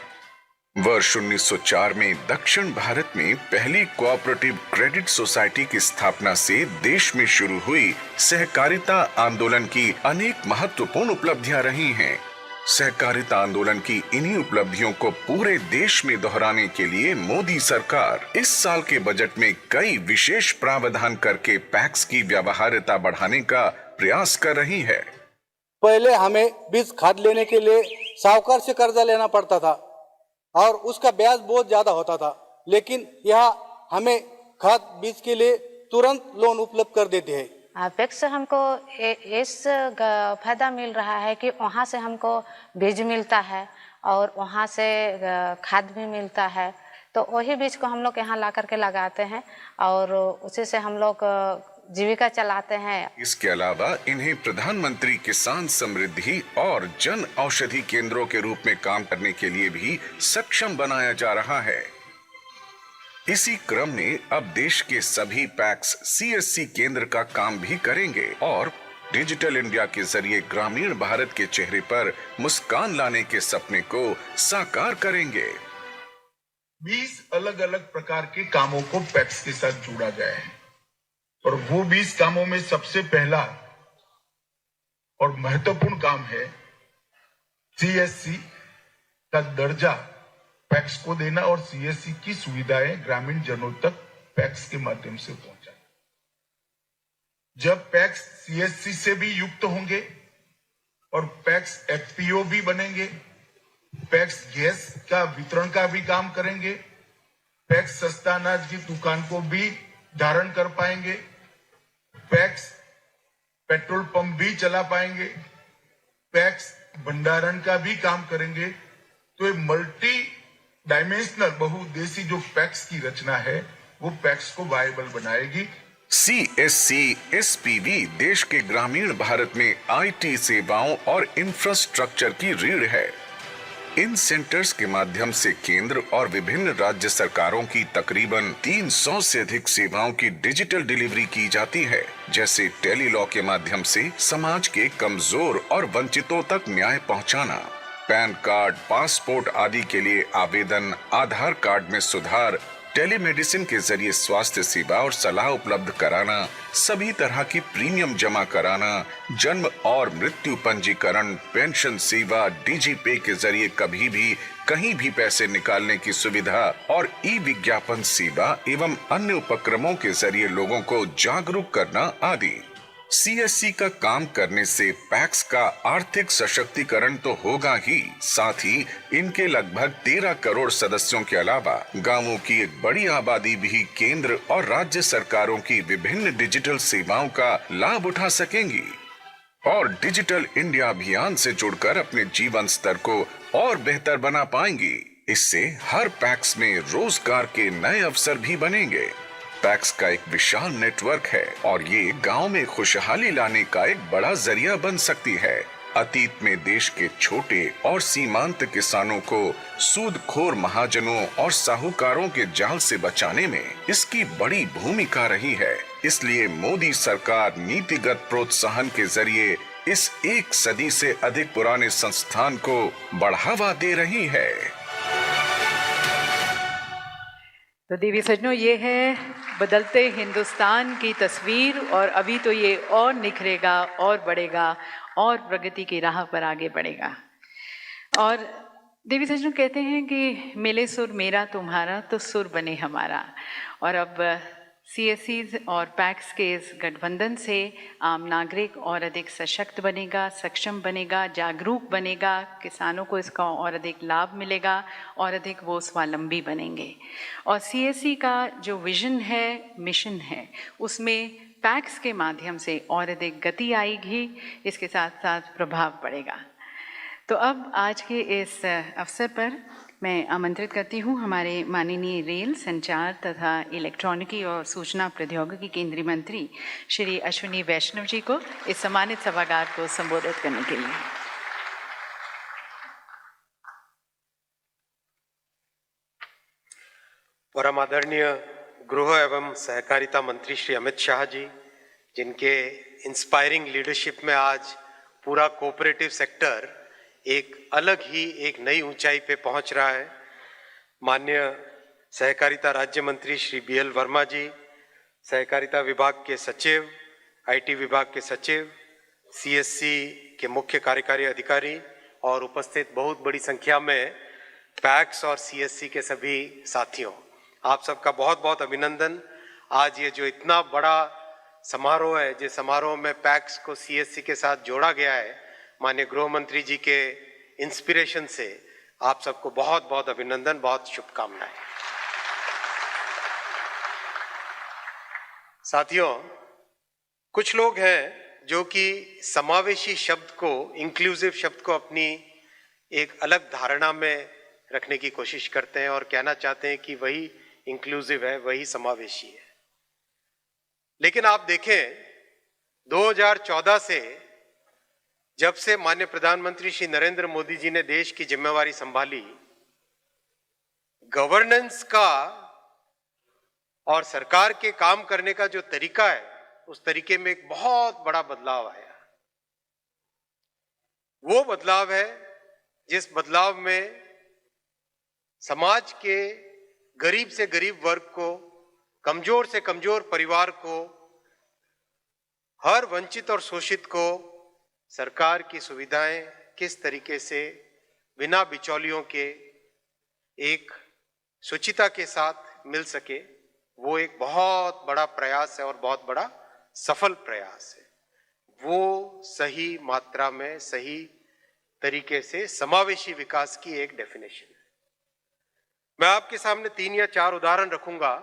वर्ष 1904 में दक्षिण भारत में पहली कोऑपरेटिव क्रेडिट सोसाइटी की स्थापना से देश में शुरू हुई सहकारिता आंदोलन की अनेक महत्वपूर्ण उपलब्धियां रही हैं। सहकारिता आंदोलन की इन्हीं उपलब्धियों को पूरे देश में दोहराने के लिए मोदी सरकार इस साल के बजट में कई विशेष प्रावधान करके पैक्स की व्यावहार्यता बढ़ाने का प्रयास कर रही है। पहले हमें बीज खाद लेने के लिए साहूकार से कर्जा लेना पड़ता था और उसका ब्याज बहुत ज्यादा होता था, लेकिन यहाँ हमें खाद बीज के लिए तुरंत लोन उपलब्ध कर देते हैं। पैक्स से हमको इस फायदा मिल रहा है कि वहाँ से हमको बीज मिलता है और वहाँ से खाद भी मिलता है, तो वही बीज को हम लोग यहाँ ला करके लगाते हैं और उसी से हम लोग जीविका चलाते हैं। इसके अलावा इन्हें प्रधानमंत्री किसान समृद्धि और जन औषधि केंद्रों के रूप में काम करने के लिए भी सक्षम बनाया जा रहा है। इसी क्रम में अब देश के सभी पैक्स CSC केंद्र का काम भी करेंगे और डिजिटल इंडिया के जरिए ग्रामीण भारत के चेहरे पर मुस्कान लाने के सपने को साकार करेंगे। 20 अलग अलग प्रकार के कामों को पैक्स के साथ जोड़ा गया है और वो 20 कामों में सबसे पहला और महत्वपूर्ण काम है CSC का दर्जा पैक्स को देना और CSC की सुविधाएं ग्रामीण जनों तक पैक्स के माध्यम से पहुंचाना। जब पैक्स CSC से भी युक्त होंगे और पैक्स FPO भी बनेंगे, पैक्स गैस का वितरण का भी काम करेंगे, पैक्स सस्ता अनाज की दुकान को भी धारण कर पाएंगे, पैक्स पेट्रोल पंप भी चला पाएंगे, पैक्स भंडारण का भी काम करेंगे। तो ये मल्टी डायमेंशनल बहुउद्देशीय जो पैक्स की रचना है वो पैक्स को वायबल बनाएगी। CSC SPV देश के ग्रामीण भारत में IT सेवाओं और इंफ्रास्ट्रक्चर की रीढ़ है। इन सेंटर्स के माध्यम से केंद्र और विभिन्न राज्य सरकारों की तकरीबन 300 से अधिक सेवाओं की डिजिटल डिलीवरी की जाती है, जैसे टेली लॉ के माध्यम से समाज के कमजोर और वंचितों तक न्याय पहुंचाना, पैन कार्ड, पासपोर्ट आदि के लिए आवेदन, आधार कार्ड में सुधार, टेलीमेडिसिन के जरिए स्वास्थ्य सेवा और सलाह उपलब्ध कराना, सभी तरह की प्रीमियम जमा कराना, जन्म और मृत्यु पंजीकरण, पेंशन सेवा, DG पे के जरिए कभी भी कहीं भी पैसे निकालने की सुविधा और विज्ञापन सेवा एवं अन्य उपक्रमों के जरिए लोगों को जागरूक करना आदि। CSC का काम करने से पैक्स का आर्थिक सशक्तिकरण तो होगा ही, साथ ही इनके लगभग 13 करोड़ सदस्यों के अलावा गांवों की एक बड़ी आबादी भी केंद्र और राज्य सरकारों की विभिन्न डिजिटल सेवाओं का लाभ उठा सकेंगी और डिजिटल इंडिया अभियान से जुड़कर अपने जीवन स्तर को और बेहतर बना पाएंगी। इससे हर पैक्स में रोजगार के नए अवसर भी बनेंगे। पैक्स का एक विशाल नेटवर्क है और ये गांव में खुशहाली लाने का एक बड़ा जरिया बन सकती है। अतीत में देश के छोटे और सीमांत किसानों को सूदखोर महाजनों और साहूकारों के जाल से बचाने में इसकी बड़ी भूमिका रही है। इसलिए मोदी सरकार नीतिगत प्रोत्साहन के जरिए इस 1 सदी से अधिक पुराने संस्थान को बढ़ावा दे रही है। तो देवी सज्जनों, ये है बदलते हिंदुस्तान की तस्वीर और अभी तो ये और निखरेगा और बढ़ेगा और प्रगति की राह पर आगे बढ़ेगा। और देवी सज्जनों कहते हैं कि मिले सुर मेरा तुम्हारा तो सुर बने हमारा। और अब CSCs और पैक्स के इस गठबंधन से आम नागरिक और अधिक सशक्त बनेगा, सक्षम बनेगा, जागरूक बनेगा, किसानों को इसका और अधिक लाभ मिलेगा और अधिक वो स्वावलंबी बनेंगे। और CSC का जो विजन है, मिशन है, उसमें पैक्स के माध्यम से और अधिक गति आएगी, इसके साथ साथ प्रभाव पड़ेगा। तो अब आज के इस अवसर पर मैं आमंत्रित करती हूँ हमारे माननीय रेल, संचार तथा इलेक्ट्रॉनिकी और सूचना प्रौद्योगिकी केंद्रीय मंत्री श्री अश्विनी वैष्णव जी को इस सम्मानित सभागार को संबोधित करने के लिए। परम आदरणीय गृह एवं सहकारिता मंत्री श्री अमित शाह जी, जिनके इंस्पायरिंग लीडरशिप में आज पूरा कोऑपरेटिव सेक्टर एक अलग ही एक नई ऊंचाई पे पहुंच रहा है। माननीय सहकारिता राज्य मंत्री श्री BL वर्मा जी, सहकारिता विभाग के सचिव, IT विभाग के सचिव, CSC के मुख्य कार्यकारी अधिकारी और उपस्थित बहुत बड़ी संख्या में पैक्स और CSC के सभी साथियों, आप सबका बहुत बहुत अभिनंदन। आज ये जो इतना बड़ा समारोह है, जिस समारोह में पैक्स को CSC के साथ जोड़ा गया है, माननीय गृह मंत्री जी के इंस्पिरेशन से आप सबको बहुत बहुत अभिनंदन, बहुत शुभकामनाएं। साथियों, कुछ लोग हैं जो कि समावेशी शब्द को, इंक्लूसिव शब्द को अपनी एक अलग धारणा में रखने की कोशिश करते हैं और कहना चाहते हैं कि वही इंक्लूसिव है, वही समावेशी है। लेकिन आप देखें 2014 से जब से माननीय प्रधानमंत्री श्री नरेंद्र मोदी जी ने देश की जिम्मेवारी संभाली, गवर्नेंस का और सरकार के काम करने का जो तरीका है, उस तरीके में एक बहुत बड़ा बदलाव आया। वो बदलाव है जिस बदलाव में समाज के गरीब से गरीब वर्ग को, कमजोर से कमजोर परिवार को, हर वंचित और शोषित को सरकार की सुविधाएं किस तरीके से बिना बिचौलियों के एक शुचिता के साथ मिल सके, वो एक बहुत बड़ा प्रयास है और बहुत बड़ा सफल प्रयास है। वो सही मात्रा में, सही तरीके से समावेशी विकास की एक डेफिनेशन है। मैं आपके सामने 3 या 4 उदाहरण रखूंगा,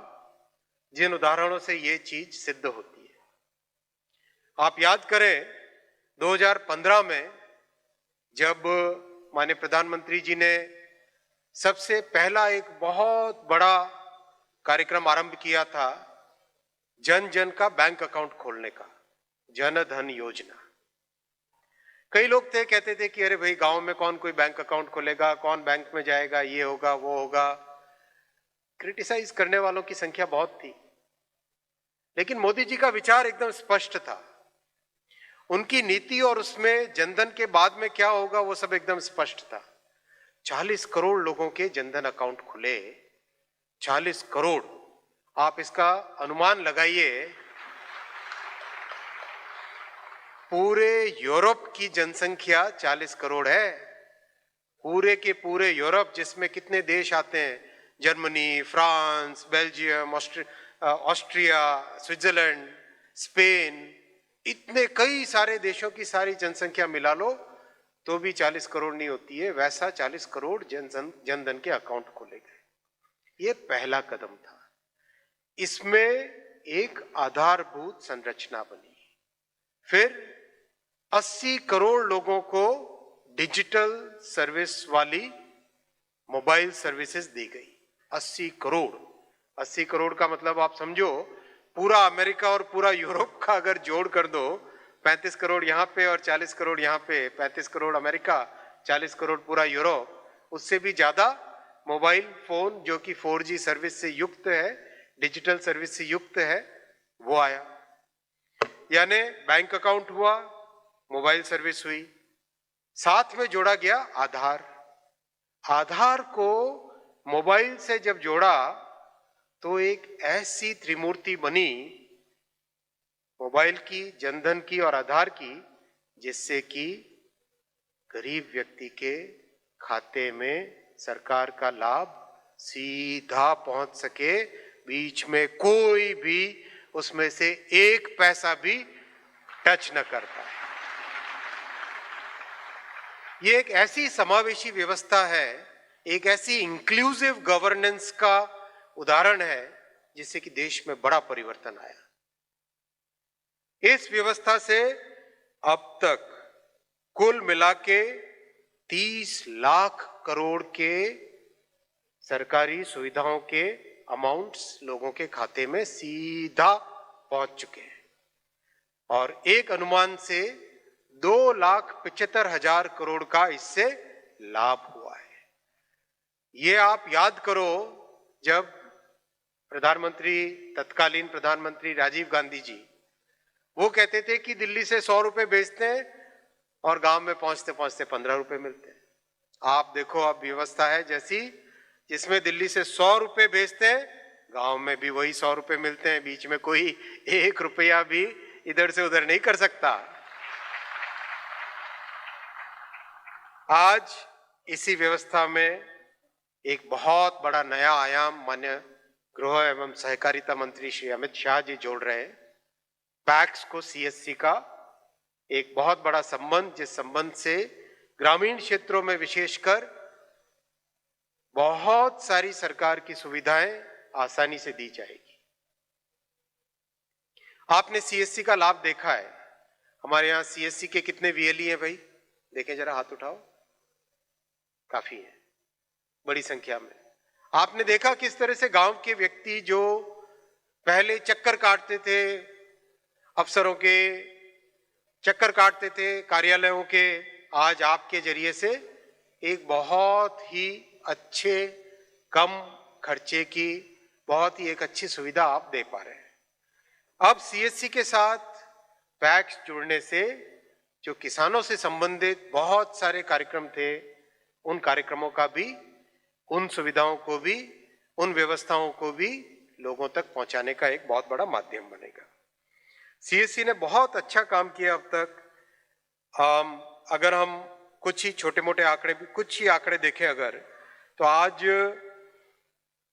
जिन उदाहरणों से ये चीज सिद्ध होती है। आप याद करें 2015 में जब माननीय प्रधानमंत्री जी ने सबसे पहला एक बहुत बड़ा कार्यक्रम आरंभ किया था, जन जन का बैंक अकाउंट खोलने का, जन धन योजना। कई लोग थे, कहते थे कि अरे भाई गांव में कौन कोई बैंक अकाउंट खोलेगा, कौन बैंक में जाएगा, ये होगा वो होगा। क्रिटिसाइज करने वालों की संख्या बहुत थी, लेकिन मोदी जी का विचार एकदम स्पष्ट था। उनकी नीति और उसमें जनधन के बाद में क्या होगा वो सब एकदम स्पष्ट था। 40 करोड़ लोगों के जनधन अकाउंट खुले। 40 करोड़, आप इसका अनुमान लगाइए, पूरे यूरोप की जनसंख्या 40 करोड़ है। पूरे के पूरे यूरोप, जिसमें कितने देश आते हैं, Germany, France, Belgium, Austria, Switzerland, Spain, इतने कई सारे देशों की सारी जनसंख्या मिला लो तो भी 40 करोड़ नहीं होती है। वैसा 40 करोड़ जनधन के अकाउंट खोले गए। ये पहला कदम था। इसमें एक आधारभूत संरचना बनी। फिर 80 करोड़ लोगों को डिजिटल सर्विस वाली मोबाइल सर्विसेज दी गई। 80 करोड़ का मतलब आप समझो, पूरा अमेरिका और पूरा यूरोप का अगर जोड़ कर दो, 35 करोड़ यहाँ पे और 40 करोड़ यहाँ पे, 35 करोड़ अमेरिका, 40 करोड़ पूरा यूरोप, उससे भी ज्यादा मोबाइल फोन जो कि 4G सर्विस से युक्त है, डिजिटल सर्विस से युक्त है, वो आया। यानी बैंक अकाउंट हुआ, मोबाइल सर्विस हुई, साथ में जोड़ा गया आधार। आधार को मोबाइल से जब जोड़ा तो एक ऐसी त्रिमूर्ति बनी, मोबाइल की, जनधन की और आधार की, जिससे कि गरीब व्यक्ति के खाते में सरकार का लाभ सीधा पहुंच सके, बीच में कोई भी उसमें से एक पैसा भी टच न कर पाए। ये एक ऐसी समावेशी व्यवस्था है, एक ऐसी इंक्लूसिव गवर्नेंस का उदाहरण है जिससे कि देश में बड़ा परिवर्तन आया। इस व्यवस्था से अब तक कुल मिला के 30 लाख करोड़ के सरकारी सुविधाओं के अमाउंट्स लोगों के खाते में सीधा पहुंच चुके हैं और एक अनुमान से 2,75,000 करोड़ का इससे लाभ हुआ है। ये आप याद करो, जब तत्कालीन प्रधानमंत्री राजीव गांधी जी, वो कहते थे कि दिल्ली से 100 रुपए भेजते हैं और गांव में पहुंचते पहुंचते 15 रुपए मिलते हैं। आप देखो अब व्यवस्था है जैसी, जिसमें दिल्ली से 100 रुपए भेजते हैं, गांव में भी वही 100 रुपए मिलते हैं, बीच में कोई 1 रुपया भी इधर से उधर नहीं कर सकता। आज इसी व्यवस्था में एक बहुत बड़ा नया आयाम माननीय गृह एवं सहकारिता मंत्री श्री अमित शाह जी जोड़ रहे हैं। पैक्स को सीएससी का एक बहुत बड़ा संबंध, जिस संबंध से ग्रामीण क्षेत्रों में विशेषकर बहुत सारी सरकार की सुविधाएं आसानी से दी जाएगी। आपने सीएससी का लाभ देखा है। हमारे यहाँ सीएससी के कितने वीएलई हैं भाई? देखें जरा, हाथ उठाओ। काफी है, बड़ी संख्या में। आपने देखा किस तरह से गांव के व्यक्ति जो पहले चक्कर काटते थे, अफसरों के चक्कर काटते थे, कार्यालयों के, आज आपके जरिए से एक बहुत ही अच्छे कम खर्चे की बहुत ही एक अच्छी सुविधा आप दे पा रहे हैं। अब सीएससी के साथ पैक्स जुड़ने से जो किसानों से संबंधित बहुत सारे कार्यक्रम थे, उन कार्यक्रमों का भी, उन सुविधाओं को भी, उन व्यवस्थाओं को भी लोगों तक पहुंचाने का एक बहुत बड़ा माध्यम बनेगा। सीएससी ने बहुत अच्छा काम किया अब तक। अगर हम कुछ ही छोटे मोटे आंकड़े भी, कुछ ही आंकड़े देखें अगर, तो आज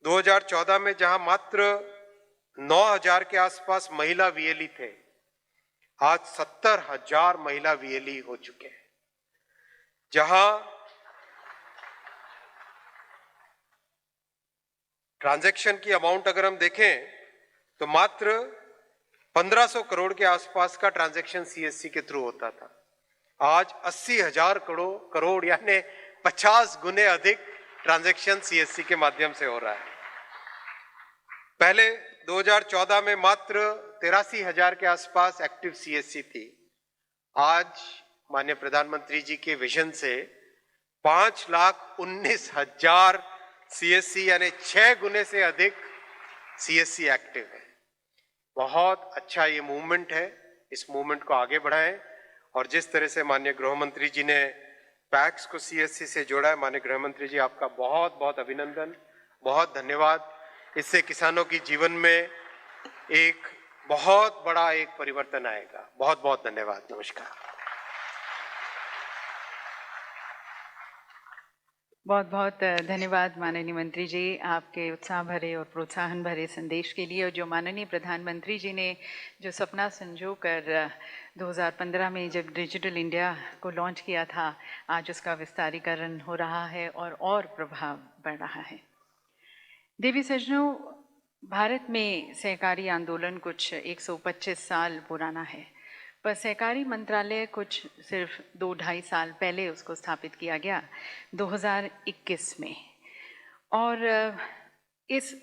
2014 में जहां मात्र 9,000 के आसपास महिला वीएलई थे, आज 70,000 महिला वीएलई हो चुके हैं। जहां ट्रांजैक्शन की अमाउंट अगर हम देखें तो मात्र 1500 करोड़ के आसपास का ट्रांजैक्शन सीएससी के थ्रू होता था। आज 80,000 करोड़ यानी 50 गुने अधिक ट्रांजैक्शन सीएससी के माध्यम से हो रहा है। पहले 2014 में मात्र 83,000 के आसपास एक्टिव सीएससी थी। आज माननीय प्रधानमंत्री जी के विजन से 5,19,000 सीएससी यानी 6 गुने से अधिक सीएससी एक्टिव है। बहुत अच्छा ये मूवमेंट है। इस मूवमेंट को आगे बढ़ाएं। और जिस तरह से माननीय गृह मंत्री जी ने पैक्स को सीएससी से जोड़ा है, माननीय गृह मंत्री जी आपका बहुत बहुत अभिनंदन, बहुत धन्यवाद। इससे किसानों की जीवन में एक बहुत बड़ा एक परिवर्तन आएगा। बहुत बहुत धन्यवाद। नमस्कार। बहुत बहुत धन्यवाद माननीय मंत्री जी, आपके उत्साह भरे और प्रोत्साहन भरे संदेश के लिए। और जो माननीय प्रधानमंत्री जी ने जो सपना संजो कर 2015 में जब डिजिटल इंडिया को लॉन्च किया था, आज उसका विस्तारीकरण हो रहा है और प्रभाव बढ़ रहा है। देवी सज्जनों, भारत में सहकारी आंदोलन कुछ 125 साल पुराना है, पर सहकारी मंत्रालय कुछ सिर्फ 2-2.5 साल पहले उसको स्थापित किया गया 2021 में। और इस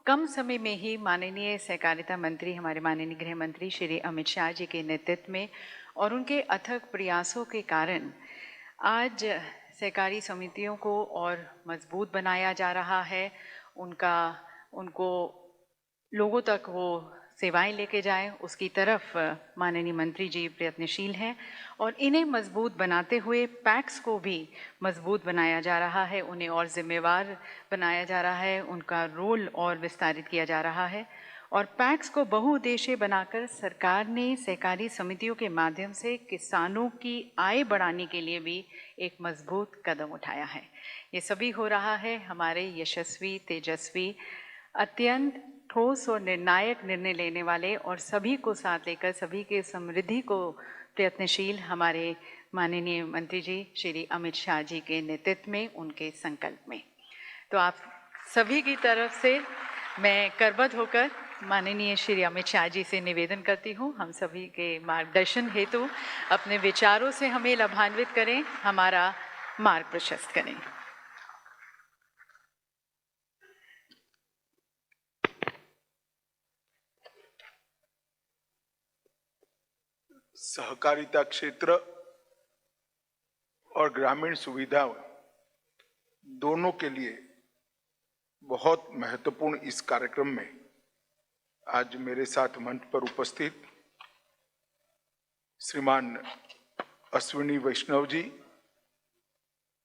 कम समय में ही माननीय सहकारिता मंत्री, हमारे माननीय गृह मंत्री श्री अमित शाह जी के नेतृत्व में और उनके अथक प्रयासों के कारण आज सहकारी समितियों को और मजबूत बनाया जा रहा है। उनको लोगों तक वो सेवाएं लेके जाएं, उसकी तरफ माननीय मंत्री जी प्रयत्नशील हैं। और इन्हें मजबूत बनाते हुए पैक्स को भी मजबूत बनाया जा रहा है, उन्हें और जिम्मेवार बनाया जा रहा है, उनका रोल और विस्तारित किया जा रहा है। और पैक्स को बहुउद्देशीय बनाकर सरकार ने सहकारी समितियों के माध्यम से किसानों की आय बढ़ाने के लिए भी एक मजबूत कदम उठाया है। ये सभी हो रहा है हमारे यशस्वी, तेजस्वी, अत्यंत ठोस और निर्णायक निर्णय लेने वाले और सभी को साथ लेकर सभी के समृद्धि को प्रयत्नशील हमारे माननीय मंत्री जी श्री अमित शाह जी के नेतृत्व में, उनके संकल्प में। तो आप सभी की तरफ से मैं करबद्ध होकर माननीय श्री अमित शाह जी से निवेदन करती हूँ, हम सभी के मार्गदर्शन हेतु अपने विचारों से हमें लाभान्वित करें, हमारा मार्ग प्रशस्त करें। सहकारिता क्षेत्र और ग्रामीण सुविधा दोनों के लिए बहुत महत्वपूर्ण इस कार्यक्रम में आज मेरे साथ मंच पर उपस्थित श्रीमान अश्विनी वैष्णव जी,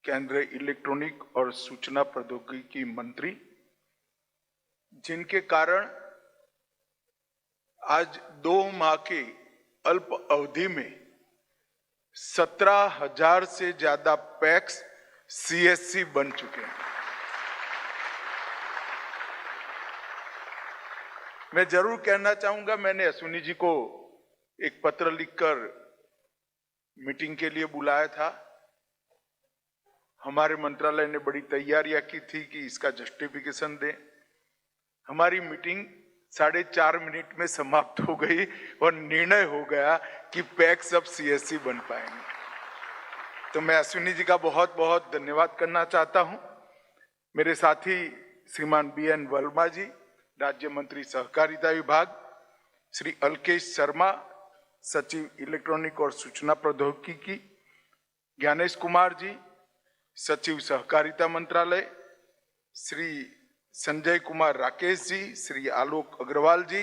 केंद्रीय इलेक्ट्रॉनिक और सूचना प्रौद्योगिकी मंत्री, जिनके कारण आज 2 माह के अल्प अवधि में 17,000 से ज्यादा पैक्स सीएससी बन चुके हैं। मैं जरूर कहना चाहूंगा, मैंने अश्विनी जी को एक पत्र लिखकर मीटिंग के लिए बुलाया था। हमारे मंत्रालय ने बड़ी तैयारियां की थी कि इसका जस्टिफिकेशन दें। हमारी मीटिंग 4.5 मिनट में समाप्त हो गई और निर्णय हो गया कि पैक्स अब सीएससी बन पाएंगे। तो मैं अश्विनी जी का बहुत बहुत धन्यवाद करना चाहता हूं। मेरे साथी श्रीमान BN वर्मा जी, राज्य मंत्री सहकारिता विभाग, श्री अलकेश शर्मा, सचिव इलेक्ट्रॉनिक और सूचना प्रौद्योगिकी, ज्ञानेश कुमार जी, सचिव सहकारिता मंत्रालय, श्री संजय कुमार राकेश जी, श्री आलोक अग्रवाल जी,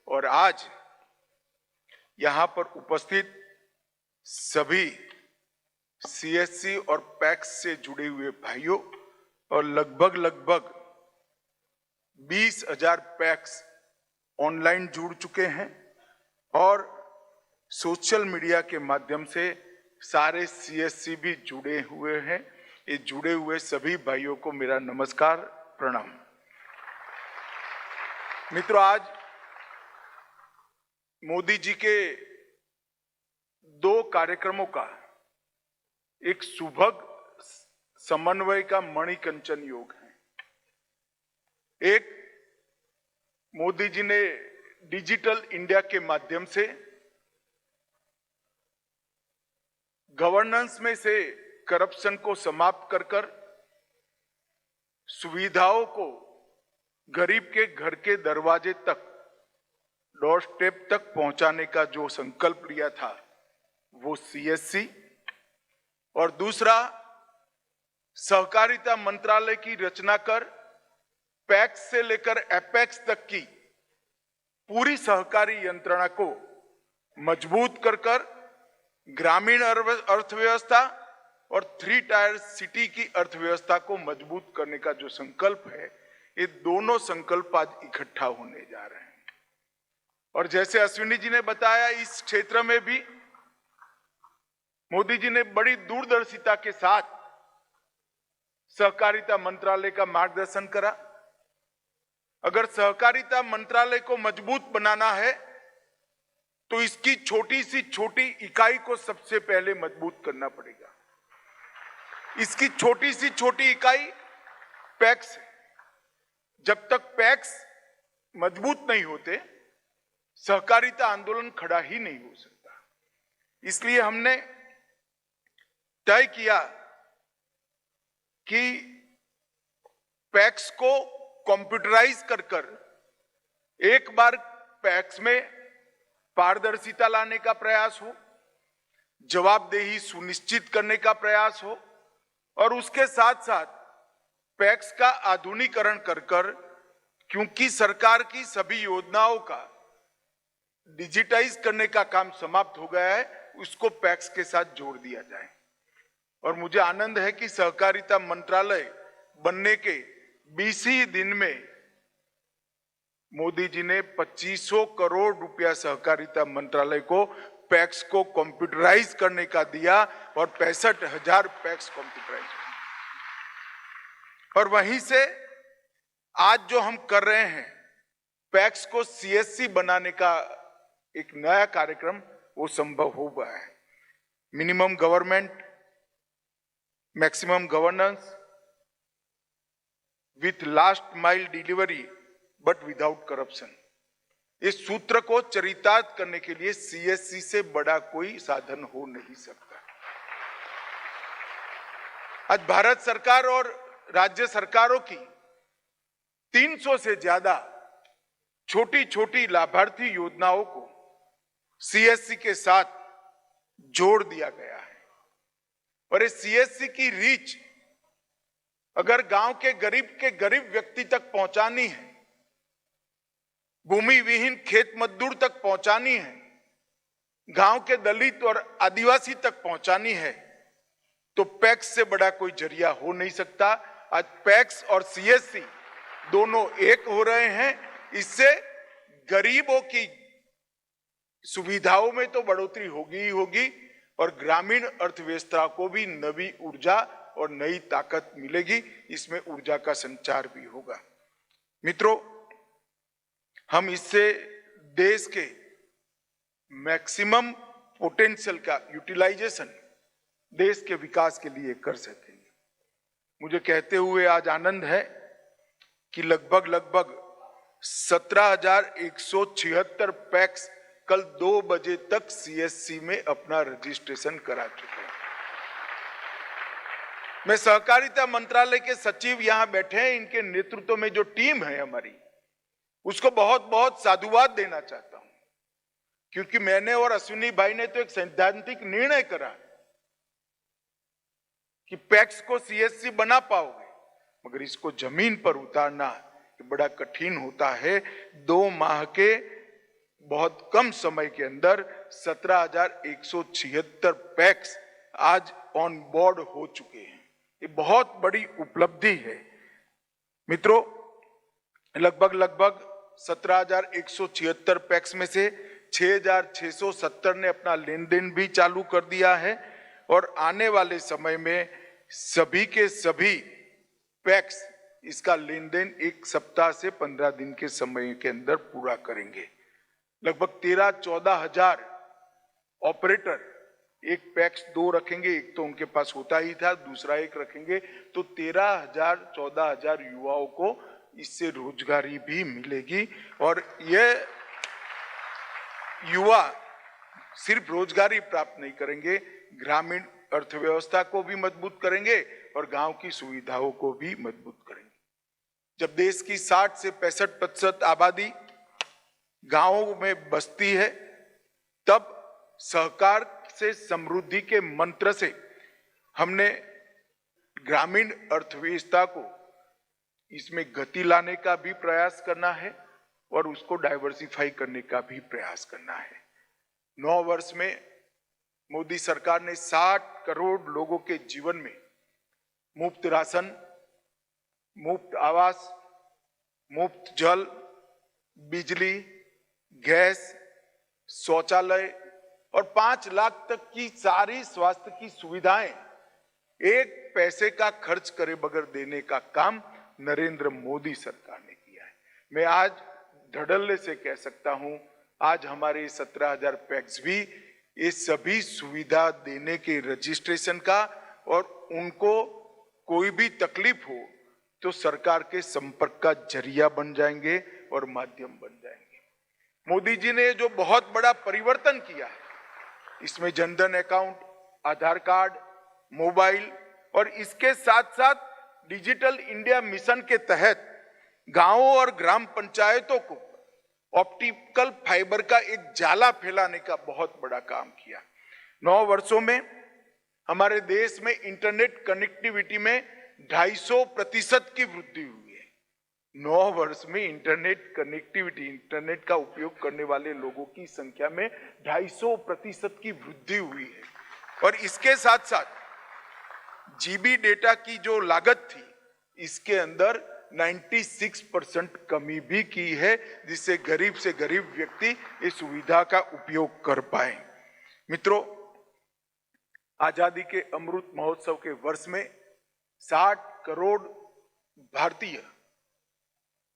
और आज यहाँ पर उपस्थित सभी सीएससी और पैक्स से जुड़े हुए भाइयों, और लगभग 20,000 पैक्स ऑनलाइन जुड़ चुके हैं और सोशल मीडिया के माध्यम से सारे सीएससी भी जुड़े हुए हैं। ये जुड़े हुए सभी भाइयों को मेरा नमस्कार, प्रणाम। मित्रों, आज मोदी जी के 2 कार्यक्रमों का एक सुभग समन्वय का मणिकंचन योग है। एक, मोदी जी ने डिजिटल इंडिया के माध्यम से गवर्नेंस में से करप्शन को समाप्त कर सुविधाओं को गरीब के घर के दरवाजे तक, डोर स्टेप तक पहुंचाने का जो संकल्प लिया था वो सीएससी, और दूसरा सहकारिता मंत्रालय की रचना कर पैक्स से लेकर एपेक्स तक की पूरी सहकारी यंत्रणा को मजबूत कर ग्रामीण अर्थव्यवस्था और 3 टायर सिटी की अर्थव्यवस्था को मजबूत करने का जो संकल्प है, ये दोनों संकल्प आज इकट्ठा होने जा रहे हैं। और जैसे अश्विनी जी ने बताया, इस क्षेत्र में भी मोदी जी ने बड़ी दूरदर्शिता के साथ सहकारिता मंत्रालय का मार्गदर्शन करा। अगर सहकारिता मंत्रालय को मजबूत बनाना है तो इसकी छोटी सी छोटी इकाई को सबसे पहले मजबूत करना पड़ेगा। इसकी छोटी सी छोटी इकाई पैक्स है। जब तक पैक्स मजबूत नहीं होते, सहकारिता आंदोलन खड़ा ही नहीं हो सकता। इसलिए हमने तय किया कि पैक्स को कंप्यूटराइज कर एक बार पैक्स में पारदर्शिता लाने का प्रयास हो, जवाबदेही सुनिश्चित करने का प्रयास हो, और उसके साथ साथ पैक्स का आधुनिकीकरण कर क्योंकि सरकार की सभी योजनाओं का डिजिटाइज करने का काम समाप्त हो गया है, उसको पैक्स के साथ जोड़ दिया जाए। और मुझे आनंद है कि सहकारिता मंत्रालय बनने के 20 ही दिन में मोदी जी ने 2500 करोड़ रुपया सहकारिता मंत्रालय को पैक्स को कंप्यूटराइज करने का दिया और 65,000 पैक्स कंप्यूटराइज। और वहीं से आज जो हम कर रहे हैं, पैक्स को सीएससी बनाने का एक नया कार्यक्रम, वो संभव हो गया है। Minimum government, maximum governance with last mile delivery but without corruption, इस सूत्र को चरितार्थ करने के लिए सीएससी से बड़ा कोई साधन हो नहीं सकता। आज भारत सरकार और राज्य सरकारों की 300 से ज्यादा छोटी छोटी लाभार्थी योजनाओं को सीएससी के साथ जोड़ दिया गया है। और इस सीएससी की रीच अगर गांव के गरीब व्यक्ति तक पहुंचानी है, भूमि विहीन खेत मजदूर तक पहुंचानी है, गांव के दलित और आदिवासी तक पहुंचानी है, तो पैक्स से बड़ा कोई जरिया हो नहीं सकता। आज पैक्स और सीएससी दोनों एक हो रहे हैं। इससे गरीबों की सुविधाओं में तो बढ़ोतरी होगी ही होगी और ग्रामीण अर्थव्यवस्था को भी नई ऊर्जा और नई ताकत मिलेगी। इसमें ऊर्जा का संचार भी होगा। मित्रों, हम इससे देश के मैक्सिमम पोटेंशियल का यूटिलाइजेशन देश के विकास के लिए कर सकेंगे। मुझे कहते हुए आज आनंद है कि लगभग 17,176 पैक्स कल 2 बजे तक सीएससी में अपना रजिस्ट्रेशन करा चुके हैं। मैं सहकारिता मंत्रालय के सचिव यहां बैठे हैं, इनके नेतृत्व में जो टीम है हमारी, उसको बहुत बहुत साधुवाद देना चाहता हूं, क्योंकि मैंने और अश्विनी भाई ने तो एक सैद्धांतिक निर्णय करा कि पैक्स को सीएससी बना पाओगे, मगर इसको जमीन पर उतारना बड़ा कठिन होता है। 2 माह के बहुत कम समय के अंदर 17,176 पैक्स आज ऑन बोर्ड हो चुके हैं। ये बहुत बड़ी उपलब्धि है। मित्रों, लगभग 17,176 पैक्स में से 6,670 ने अपना लेन देन भी चालू कर दिया है और आने वाले समय में सभी के सभी पैक्स इसका लेन देन 1 सप्ताह से 15 दिन के समय के अंदर पूरा करेंगे। लगभग 13-14 हजार ऑपरेटर, एक पैक्स 2 रखेंगे, एक तो उनके पास होता ही था, दूसरा एक रखेंगे, तो 13,000-14 हजार युवाओं को इससे रोजगारी भी मिलेगी। और ये युवा सिर्फ रोजगारी प्राप्त नहीं करेंगे, ग्रामीण अर्थव्यवस्था को भी मजबूत करेंगे और गांव की सुविधाओं को भी मजबूत करेंगे। जब देश की 60 से 65% आबादी गांवों में बसती है, तब सहकार से समृद्धि के मंत्र से हमने ग्रामीण अर्थव्यवस्था को इसमें गति लाने का भी प्रयास करना है और उसको डाइवर्सिफाई करने का भी प्रयास करना है। 9 वर्ष में मोदी सरकार ने 60 करोड़ लोगों के जीवन में मुफ्त राशन, मुफ्त आवास, मुफ्त जल, बिजली, गैस, शौचालय और 5 लाख तक की सारी स्वास्थ्य की सुविधाएं 1 पैसे का खर्च करे बगैर देने का काम नरेंद्र मोदी सरकार ने किया है। मैं आज धड़ल्ले से कह सकता हूं, आज हमारे 17,000 पैक्स भी ये सभी सुविधा देने के रजिस्ट्रेशन का और उनको कोई भी तकलीफ हो तो सरकार के संपर्क का जरिया बन जाएंगे और माध्यम बन जाएंगे। मोदी जी ने जो बहुत बड़ा परिवर्तन किया है, इसमें जनधन अकाउंट, आधार कार्ड, मोबाइल और इसके साथ साथ डिजिटल इंडिया मिशन के तहत गांवों और ग्राम पंचायतों को ऑप्टिकल फाइबर का एक जाला फैलाने का बहुत बड़ा काम किया। 9 वर्षों में हमारे देश में इंटरनेट कनेक्टिविटी में 250% की वृद्धि हुई है। 9 वर्ष में इंटरनेट कनेक्टिविटी, इंटरनेट का उपयोग करने वाले लोगों की संख्या में 250% की वृद्धि हुई है। और इसके साथ साथ जीबी डेटा की जो लागत थी, इसके अंदर 96% कमी भी की है, जिससे गरीब से गरीब व्यक्ति इस सुविधा का उपयोग कर पाए। मित्रों, आजादी के अमृत महोत्सव के वर्ष में 60 करोड़ भारतीय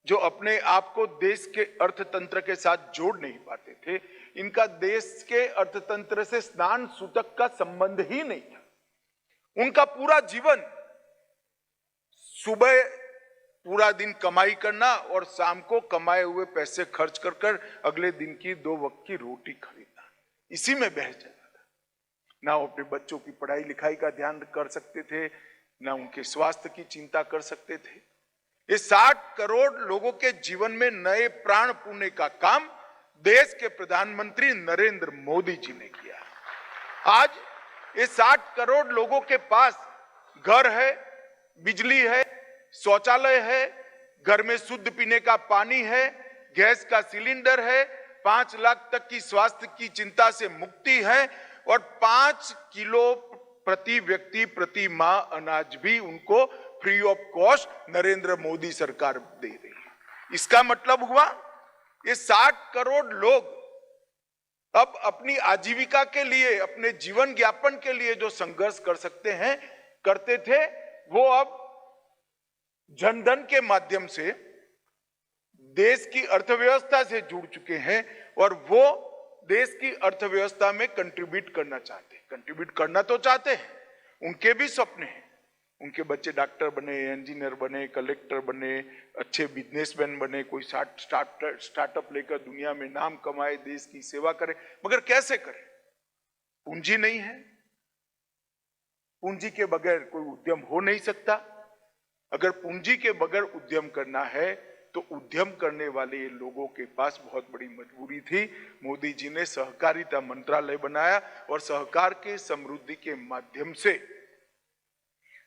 जो अपने आप को देश के अर्थतंत्र के साथ जोड़ नहीं पाते थे, इनका देश के अर्थतंत्र से स्नान सूतक का संबंध ही नहीं था। उनका पूरा जीवन सुबह पूरा दिन कमाई करना और शाम को कमाए हुए पैसे खर्च कर कर अगले दिन की 2 वक्त की रोटी खरीदना, इसी में बह जाता था। ना वो अपने बच्चों की पढ़ाई लिखाई का ध्यान कर सकते थे, ना उनके स्वास्थ्य की चिंता कर सकते थे। ये 60 करोड़ लोगों के जीवन में नए प्राण पूरने का काम देश के प्रधानमंत्री नरेंद्र मोदी जी ने किया। आज ये 60 करोड़ लोगों के पास घर है, बिजली है, शौचालय है, घर में शुद्ध पीने का पानी है, गैस का सिलेंडर है, 5 लाख तक की स्वास्थ्य की चिंता से मुक्ति है और 5 किलो प्रति व्यक्ति प्रति माह अनाज भी उनको free of cost Narendra Modi सरकार दे रही है। इसका मतलब हुआ ये 60 करोड़ लोग अब अपनी आजीविका के लिए, अपने जीवन यापन के लिए जो संघर्ष करते थे, वो अब जनधन के माध्यम से देश की अर्थव्यवस्था से जुड़ चुके हैं और वो देश की अर्थव्यवस्था में कंट्रीब्यूट करना चाहते हैं। कंट्रीब्यूट करना तो चाहते हैं, उनके भी सपने हैं, उनके बच्चे डॉक्टर बने, इंजीनियर बने, कलेक्टर बने, अच्छे बिजनेसमैन बने, कोई स्टार्टअप लेकर दुनिया में नाम कमाए, देश की सेवा करे, मगर कैसे करे? पूंजी नहीं है। पूंजी के बगैर कोई उद्यम हो नहीं सकता। अगर पूंजी के बगैर उद्यम करना है तो उद्यम करने वाले लोगों के पास बहुत बड़ी मजबूरी थी। मोदी जी ने सहकारिता मंत्रालय बनाया और सहकार के समृद्धि के माध्यम से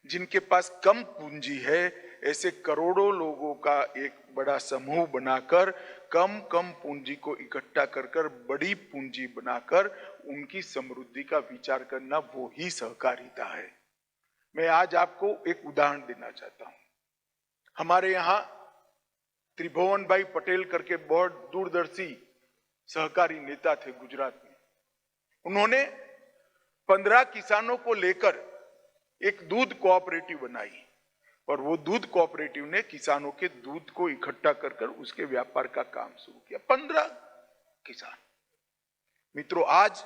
जिनके पास कम पूंजी है, ऐसे करोड़ों लोगों का एक बड़ा समूह बनाकर कम पूंजी को इकट्ठा कर बड़ी पूंजी बनाकर उनकी समृद्धि का विचार करना, वो ही सहकारिता है। मैं आज आपको एक उदाहरण देना चाहता हूं। हमारे यहाँ त्रिभुवन भाई पटेल करके बहुत दूरदर्शी सहकारी नेता थे गुजरात में। उन्होंने 15 किसानों को लेकर एक दूध कोऑपरेटिव बनाई और वो दूध कोऑपरेटिव ने किसानों के दूध को इकट्ठा कर उसके व्यापार का काम शुरू किया। 15 किसान। मित्रों, आज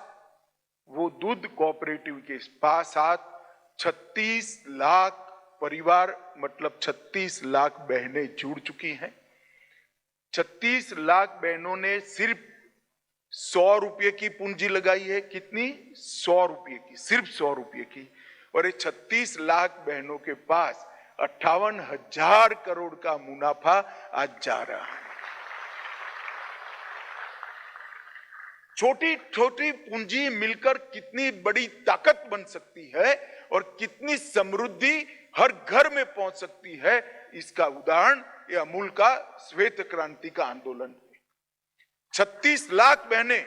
वो दूध कोऑपरेटिव के साथ 36 लाख परिवार, मतलब 36 लाख बहनें जुड़ चुकी हैं। 36 लाख बहनों ने सिर्फ 100 रुपये की पूंजी लगाई है। कितनी? 100 रुपये की, सिर्फ 100 रुपये की। और ये 36 लाख बहनों के पास 58,000 करोड़ का मुनाफा आज जा रहा है। छोटी छोटी पूंजी मिलकर कितनी बड़ी ताकत बन सकती है और कितनी समृद्धि हर घर में पहुंच सकती है, इसका उदाहरण ये अमूल का श्वेत क्रांति का आंदोलन है। 36 लाख बहनें,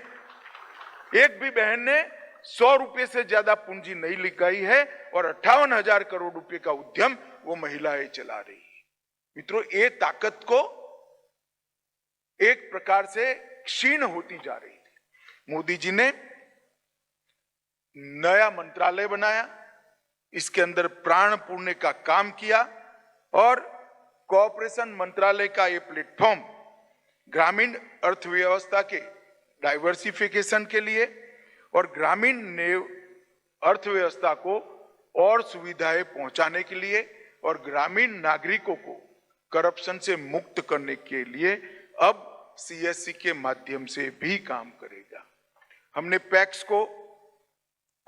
एक भी बहन ने 100 रुपए से ज्यादा पूंजी नहीं लगाई है और 58,000 करोड़ रुपए का उद्यम वो महिलाएं चला रही है। मित्रों, ये ताकत को एक प्रकार से क्षीण होती जा रही थी। मोदी जी ने नया मंत्रालय बनाया, इसके अंदर प्राण पुण्य का काम किया और कोऑपरेशन मंत्रालय का ये प्लेटफॉर्म ग्रामीण अर्थव्यवस्था के डाइवर्सिफिकेशन के लिए और ग्रामीण अर्थव्यवस्था को और सुविधाएं पहुंचाने के लिए और ग्रामीण नागरिकों को करप्शन से मुक्त करने के लिए अब सीएससी के माध्यम से भी काम करेगा। हमने पैक्स को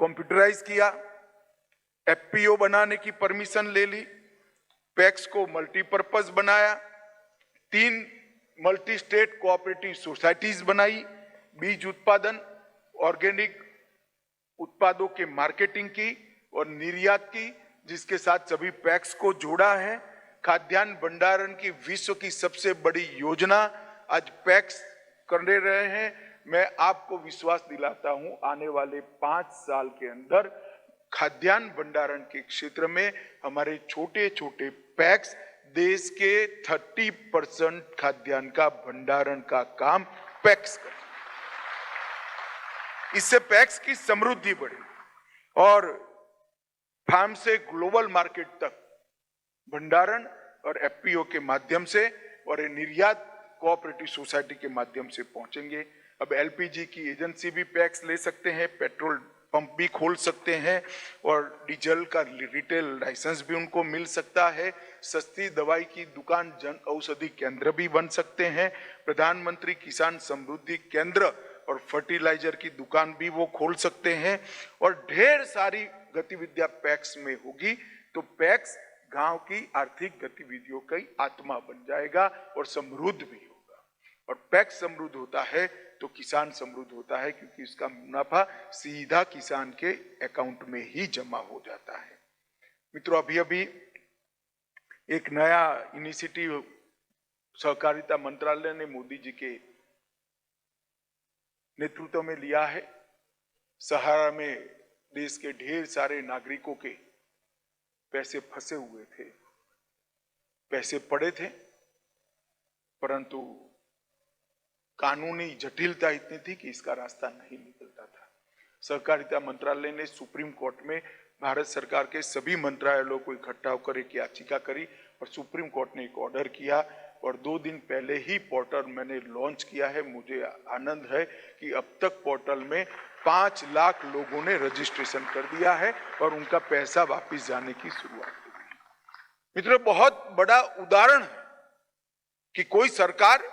कंप्यूटराइज किया, एफपीओ बनाने की परमिशन ले ली, पैक्स को मल्टीपर्पज बनाया, 3 मल्टी स्टेट कोऑपरेटिव सोसाइटीज बनाई, बीज उत्पादन, ऑर्गेनिक उत्पादों के मार्केटिंग की और निर्यात की, जिसके साथ सभी पैक्स को जोड़ा है। खाद्यान्न भंडारण की विश्व की सबसे बड़ी योजना आज पैक्स कर रहे हैं। मैं आपको विश्वास दिलाता हूं, आने वाले 5 साल के अंदर खाद्यान्न भंडारण के क्षेत्र में हमारे छोटे छोटे पैक्स देश के 30% खाद्यान्न का भंडारण का काम पैक्स कर। इससे पैक्स की समृद्धि बढ़ी और फार्म से ग्लोबल मार्केट तक भंडारण और एफपीओ के माध्यम से और निर्यात कोऑपरेटिव सोसाइटी के माध्यम से पहुंचेंगे। अब एलपीजी की एजेंसी भी पैक्स ले सकते हैं, पेट्रोल पंप भी खोल सकते हैं और डीजल का रिटेल लाइसेंस भी उनको मिल सकता है। सस्ती दवाई की दुकान, जन औषधि केंद्र भी बन सकते हैं। प्रधानमंत्री किसान समृद्धि केंद्र और फर्टिलाइजर की दुकान भी वो खोल सकते हैं और ढेर सारी गतिविधियां पैक्स में होगी। तो पैक्स गांव की आर्थिक गतिविधियों की आत्मा बन जाएगा और समृद्ध भी होगा। और पैक्स समृद्ध होता है तो किसान समृद्ध होता है, क्योंकि इसका मुनाफा सीधा किसान के अकाउंट में ही जमा हो जाता है। मित्रों, अभी एक नया इनिशिएटिव सहकारिता मंत्रालय ने मोदी जी के नेतृत्व में लिया है। सहारा में देश के ढेर सारे नागरिकों के पैसे फंसे हुए थे, पैसे पड़े थे, परंतु कानूनी जटिलता इतनी थी कि इसका रास्ता नहीं निकलता था। सहकारिता मंत्रालय ने सुप्रीम कोर्ट में भारत सरकार के सभी मंत्रालयों को इकट्ठा होकर एक याचिका करी और सुप्रीम कोर्ट ने एक ऑर्डर किया और 2 दिन पहले ही पोर्टल मैंने लॉन्च किया है। मुझे आनंद है कि अब तक पोर्टल में 5 लाख लोगों ने रजिस्ट्रेशन कर दिया है और उनका पैसा वापस जाने की शुरुआत हो गई। मित्रों, बहुत बड़ा उदाहरण है कि कोई सरकार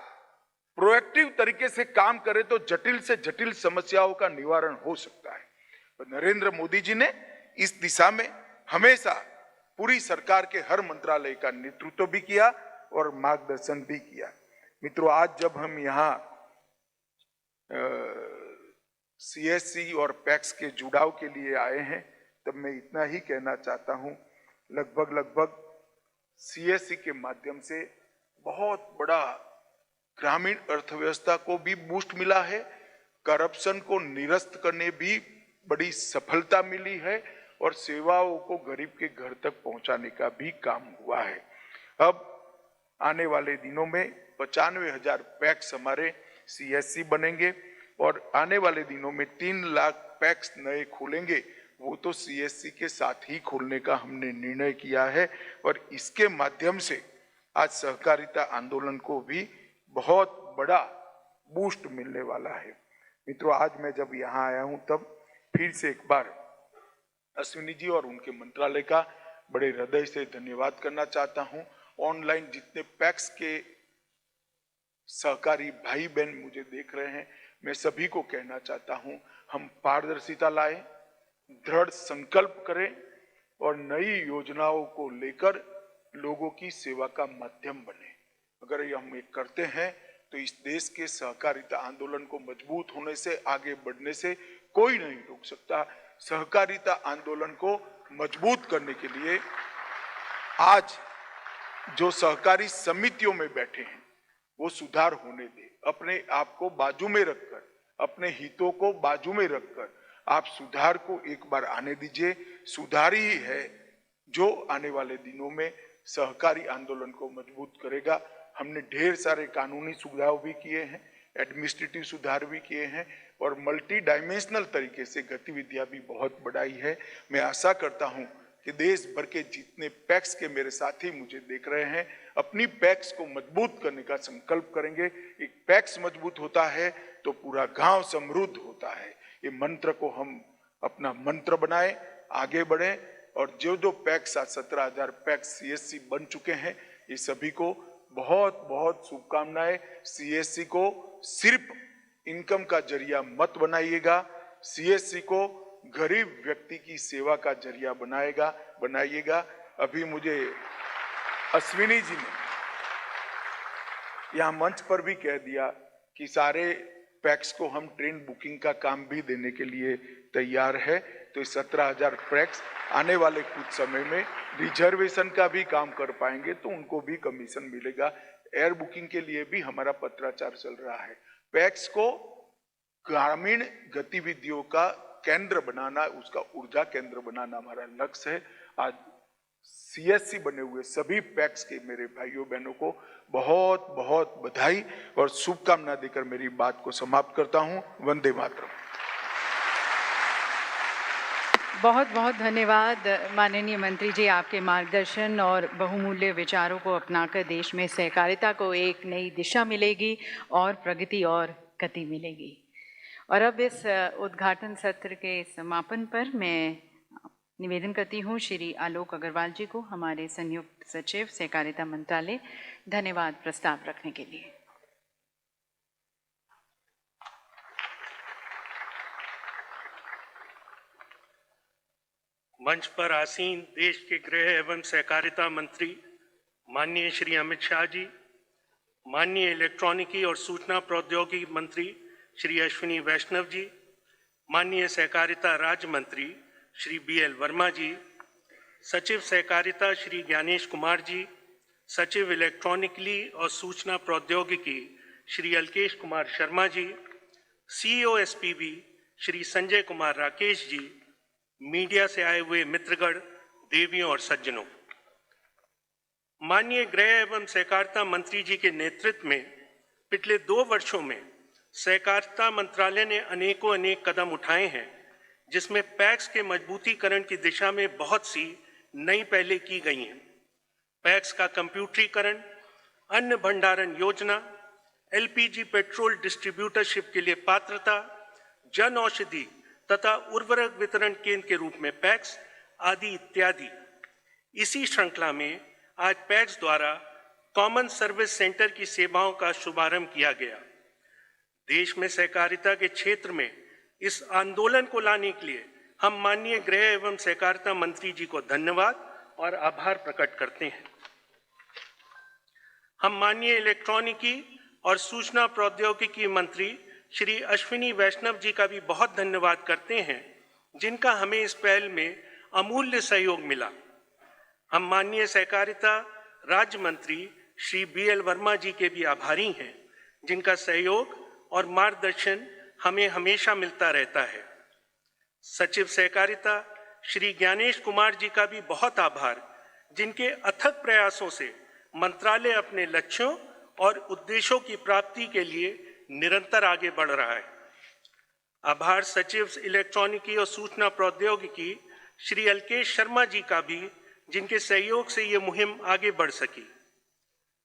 प्रोएक्टिव तरीके से काम करे तो जटिल से जटिल समस्याओं का निवारण हो सकता है। और नरेंद्र मोदी जी ने इस दिशा में हमेशा पूरी सरकार के हर मंत्रालय का नेतृत्व भी किया और मार्गदर्शन भी किया। मित्रों, आज जब हम यहाँ सीएससी और पैक्स के जुड़ाव के लिए आए हैं, तब मैं इतना ही कहना चाहता हूँ, लगभग सीएससी के माध्यम से बहुत बड़ा ग्रामीण अर्थव्यवस्था को भी बूस्ट मिला है, करप्शन को निरस्त करने भी बड़ी सफलता मिली है और सेवाओं को गरीब के घर तक पहुंचाने का भी काम हुआ है। अब आने वाले दिनों में 95,000 पैक्स हमारे सीएससी बनेंगे और आने वाले दिनों में 3 लाख पैक्स नए खुलेंगे। वो तो सीएससी के साथ ही खोलने का हमने निर्णय किया है और इसके माध्यम से आज सहकारिता आंदोलन को भी बहुत बड़ा बूस्ट मिलने वाला है। मित्रों, आज मैं जब यहाँ आया हूँ तब फिर से एक बार अश्विनी जी और उनके मंत्रालय का बड़े हृदय से धन्यवाद करना चाहता हूँ। ऑनलाइन जितने पैक्स के सहकारी भाई बहन मुझे देख रहे हैं, मैं सभी को कहना चाहता हूँ, हम पारदर्शिता लाएं, दृढ़ संकल्प करें और नई योजनाओं को लेकर लोगों की सेवा का माध्यम बने। अगर ये हम एक करते हैं तो इस देश के सहकारिता आंदोलन को मजबूत होने से, आगे बढ़ने से कोई नहीं रोक सकता। सहकारिता आंदोलन को मजबूत करने के लिए आज जो सहकारी समितियों में बैठे हैं वो सुधार होने दे। अपने आप को बाजू में रखकर, अपने हितों को बाजू में रखकर आप सुधार को एक बार आने दीजिए। सुधार ही है जो आने वाले दिनों में सहकारी आंदोलन को मजबूत करेगा। हमने ढेर सारे कानूनी सुधार भी किए हैं, एडमिनिस्ट्रेटिव सुधार भी किए हैं और मल्टी डायमेंशनल तरीके से गतिविधियां भी बहुत बढ़ाई है। मैं आशा करता हूं कि देश भर के जितने पैक्स के मेरे साथी मुझे देख रहे हैं, अपनी पैक्स को मजबूत करने का संकल्प करेंगे। एक पैक्स मजबूत होता है तो पूरा गांव समृद्ध होता है। ये मंत्र को हम अपना मंत्र बनाएं, आगे बढ़ें और जो पैक्स आज 17,000 पैक्स सीएससी बन चुके हैं, ये सभी को बहुत बहुत शुभकामनाएं। सीएससी को सिर्फ इनकम का जरिया मत बनाइएगा, सीएससी को गरीब व्यक्ति की सेवा का जरिया बनाइएगा। अभी मुझे अश्विनी जी ने यहाँ मंच पर भी कह दिया कि सारे पैक्स को हम ट्रेन बुकिंग का काम भी देने के लिए तैयार है। तो 17,000 पैक्स आने वाले कुछ समय में रिजर्वेशन का भी काम कर पाएंगे तो उनको भी कमीशन मिलेगा। एयर बुकिंग के लिए भी हमारा पत्राचार चल रहा है। पैक्स को ग्रामीण गतिविधियों का केंद्र बनाना, उसका ऊर्जा केंद्र बनाना हमारा लक्ष्य है। आज सीएससी बने हुए सभी पैक्स के मेरे भाइयों बहनों को बहुत बहुत बधाई और शुभकामना देकर मेरी बात को समाप्त करता हूं। वंदे मातरम। बहुत बहुत धन्यवाद माननीय मंत्री जी, आपके मार्गदर्शन और बहुमूल्य विचारों को अपनाकर देश में सहकारिता को एक नई दिशा मिलेगी और प्रगति और गति मिलेगी। और अब इस उद्घाटन सत्र के समापन पर मैं निवेदन करती हूँ श्री आलोक अग्रवाल जी को, हमारे संयुक्त सचिव सहकारिता मंत्रालय, धन्यवाद प्रस्ताव रखने के लिए। मंच पर आसीन देश के गृह एवं सहकारिता मंत्री माननीय श्री अमित शाह जी, माननीय इलेक्ट्रॉनिकी और सूचना प्रौद्योगिकी मंत्री श्री अश्विनी वैष्णव जी, माननीय सहकारिता राज्य मंत्री श्री BL वर्मा जी, सचिव सहकारिता श्री ज्ञानेश कुमार जी, सचिव इलेक्ट्रॉनिकली और सूचना प्रौद्योगिकी Shri Alkesh Kumar Sharma ji, CEO SPB Shri Sanjay Kumar Rakesh ji, media से आए हुए मित्रगण, देवियों और सज्जनों, माननीय गृह एवं सहकारिता मंत्री जी के नेतृत्व में पिछले 2 वर्षों में सहकारिता मंत्रालय ने अनेक कदम उठाए हैं, जिसमें पैक्स के मजबूतीकरण की दिशा में बहुत सी नई पहलें की गई हैं। पैक्स का कंप्यूटरीकरण, अन्न भंडारण योजना, एलपीजी पेट्रोल डिस्ट्रीब्यूटरशिप के लिए पात्रता, जन औषधि तथा उर्वरक वितरण केंद्र के रूप में पैक्स आदि इत्यादि। इसी श्रृंखला में आज पैक्स द्वारा कॉमन सर्विस सेंटर की सेवाओं का शुभारंभ किया गया। देश में सहकारिता के क्षेत्र में इस आंदोलन को लाने के लिए हम माननीय गृह एवं सहकारिता मंत्री जी को धन्यवाद और आभार प्रकट करते हैं। हम माननीय इलेक्ट्रॉनिकी और सूचना प्रौद्योगिकी मंत्री श्री अश्विनी वैष्णव जी का भी बहुत धन्यवाद करते हैं, जिनका हमें इस पहल में अमूल्य सहयोग मिला। हम माननीय सहकारिता राज्य मंत्री श्री BL वर्मा जी के भी आभारी हैं, जिनका सहयोग और मार्गदर्शन हमें हमेशा मिलता रहता है। सचिव सहकारिता श्री ज्ञानेश कुमार जी का भी बहुत आभार, जिनके अथक प्रयासों से मंत्रालय अपने लक्ष्यों और उद्देश्यों की प्राप्ति के लिए निरंतर आगे बढ़ रहा है। आभार सचिव इलेक्ट्रॉनिकी और सूचना प्रौद्योगिकी श्री अलकेश शर्मा जी का भी, जिनके सहयोग से ये मुहिम आगे बढ़ सकी।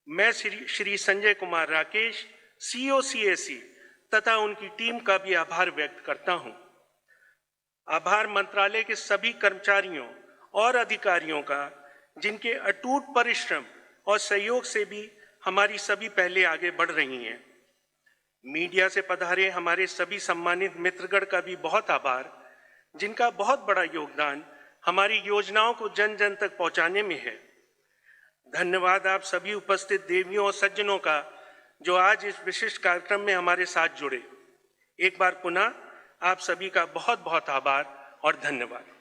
मैं श्री संजय कुमार राकेश, CEO CAC तथा उनकी टीम का भी आभार व्यक्त करता हूं। आभार मंत्रालय के सभी कर्मचारियों और अधिकारियों का, जिनके अटूट परिश्रम और सहयोग से भी हमारी सभी पहले आगे बढ़ रही हैं। मीडिया से पधारे हमारे सभी सम्मानित मित्रगण का भी बहुत आभार, जिनका बहुत बड़ा योगदान हमारी योजनाओं को जन जन तक पहुंचाने में है। धन्यवाद आप सभी उपस्थित देवियों और सज्जनों का, जो आज इस विशिष्ट कार्यक्रम में हमारे साथ जुड़े। एक बार पुनः आप सभी का बहुत बहुत आभार और धन्यवाद।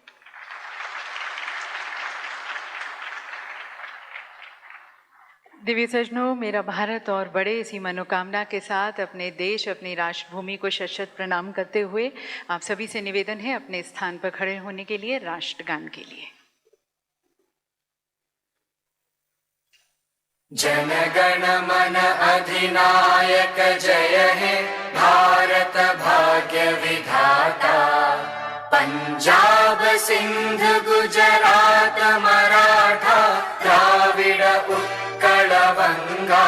दिव्य सज्जनों, मेरा भारत और बड़े इसी मनोकामना के साथ अपने देश, अपनी राष्ट्रभूमि को शत-शत प्रणाम करते हुए आप सभी से निवेदन है अपने स्थान पर खड़े होने के लिए राष्ट्रगान के लिए। जन गण मन अधिनायक जय हे भारत भाग्य विधाता। पंजाब सिंध गुजरात मराठा द्राविड़ उत्कल बंगा।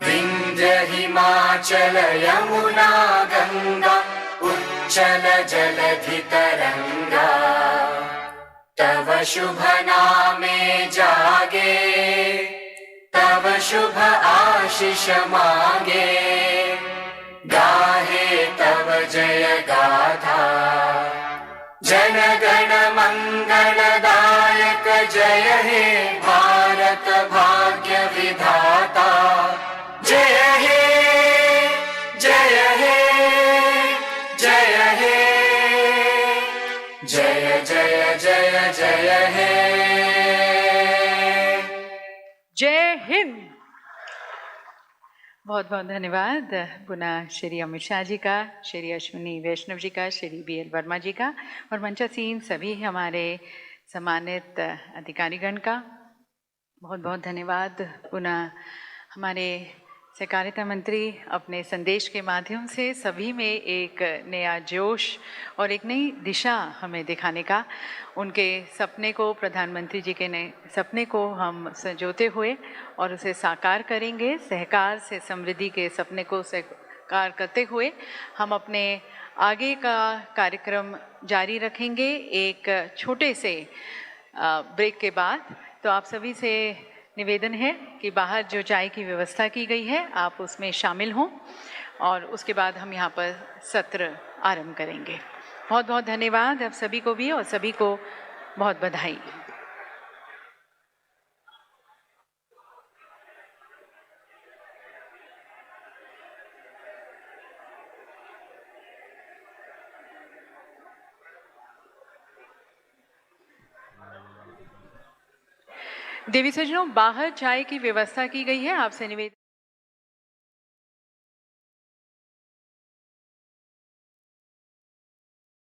विंध्य हिमाचल यमुना गंगा उच्चल जलधि तरंगा। तव शुभ नामे जागे, तव शुभ आशीष मांगे। गाहे तव जय गाथा, जन गण मंगलदायक जय हे भारत भाग्य विधाता। जय हे जय हे जय हे जय जय जय जय हे। जय हिंद। बहुत बहुत धन्यवाद पुनः श्री अमित शाह जी का, श्री अश्विनी वैष्णव जी का, श्री BL वर्मा जी का और मंचासीन सभी हमारे सम्मानित अधिकारीगण का बहुत बहुत धन्यवाद। पुनः हमारे सहकारिता मंत्री अपने संदेश के माध्यम से सभी में एक नया जोश और एक नई दिशा हमें दिखाने का, उनके सपने को, प्रधानमंत्री जी के नए सपने को हम संजोते हुए और उसे साकार करेंगे। सहकार से समृद्धि के सपने को साकार करते हुए हम अपने आगे का कार्यक्रम जारी रखेंगे एक छोटे से ब्रेक के बाद। तो आप सभी से निवेदन है कि बाहर जो चाय की व्यवस्था की गई है आप उसमें शामिल हों और उसके बाद हम यहाँ पर सत्र आरंभ करेंगे। बहुत बहुत धन्यवाद आप सभी को भी और सभी को बहुत बधाई। देवी सज्जनों, बाहर चाय की व्यवस्था की गई है, आपसे निवेदन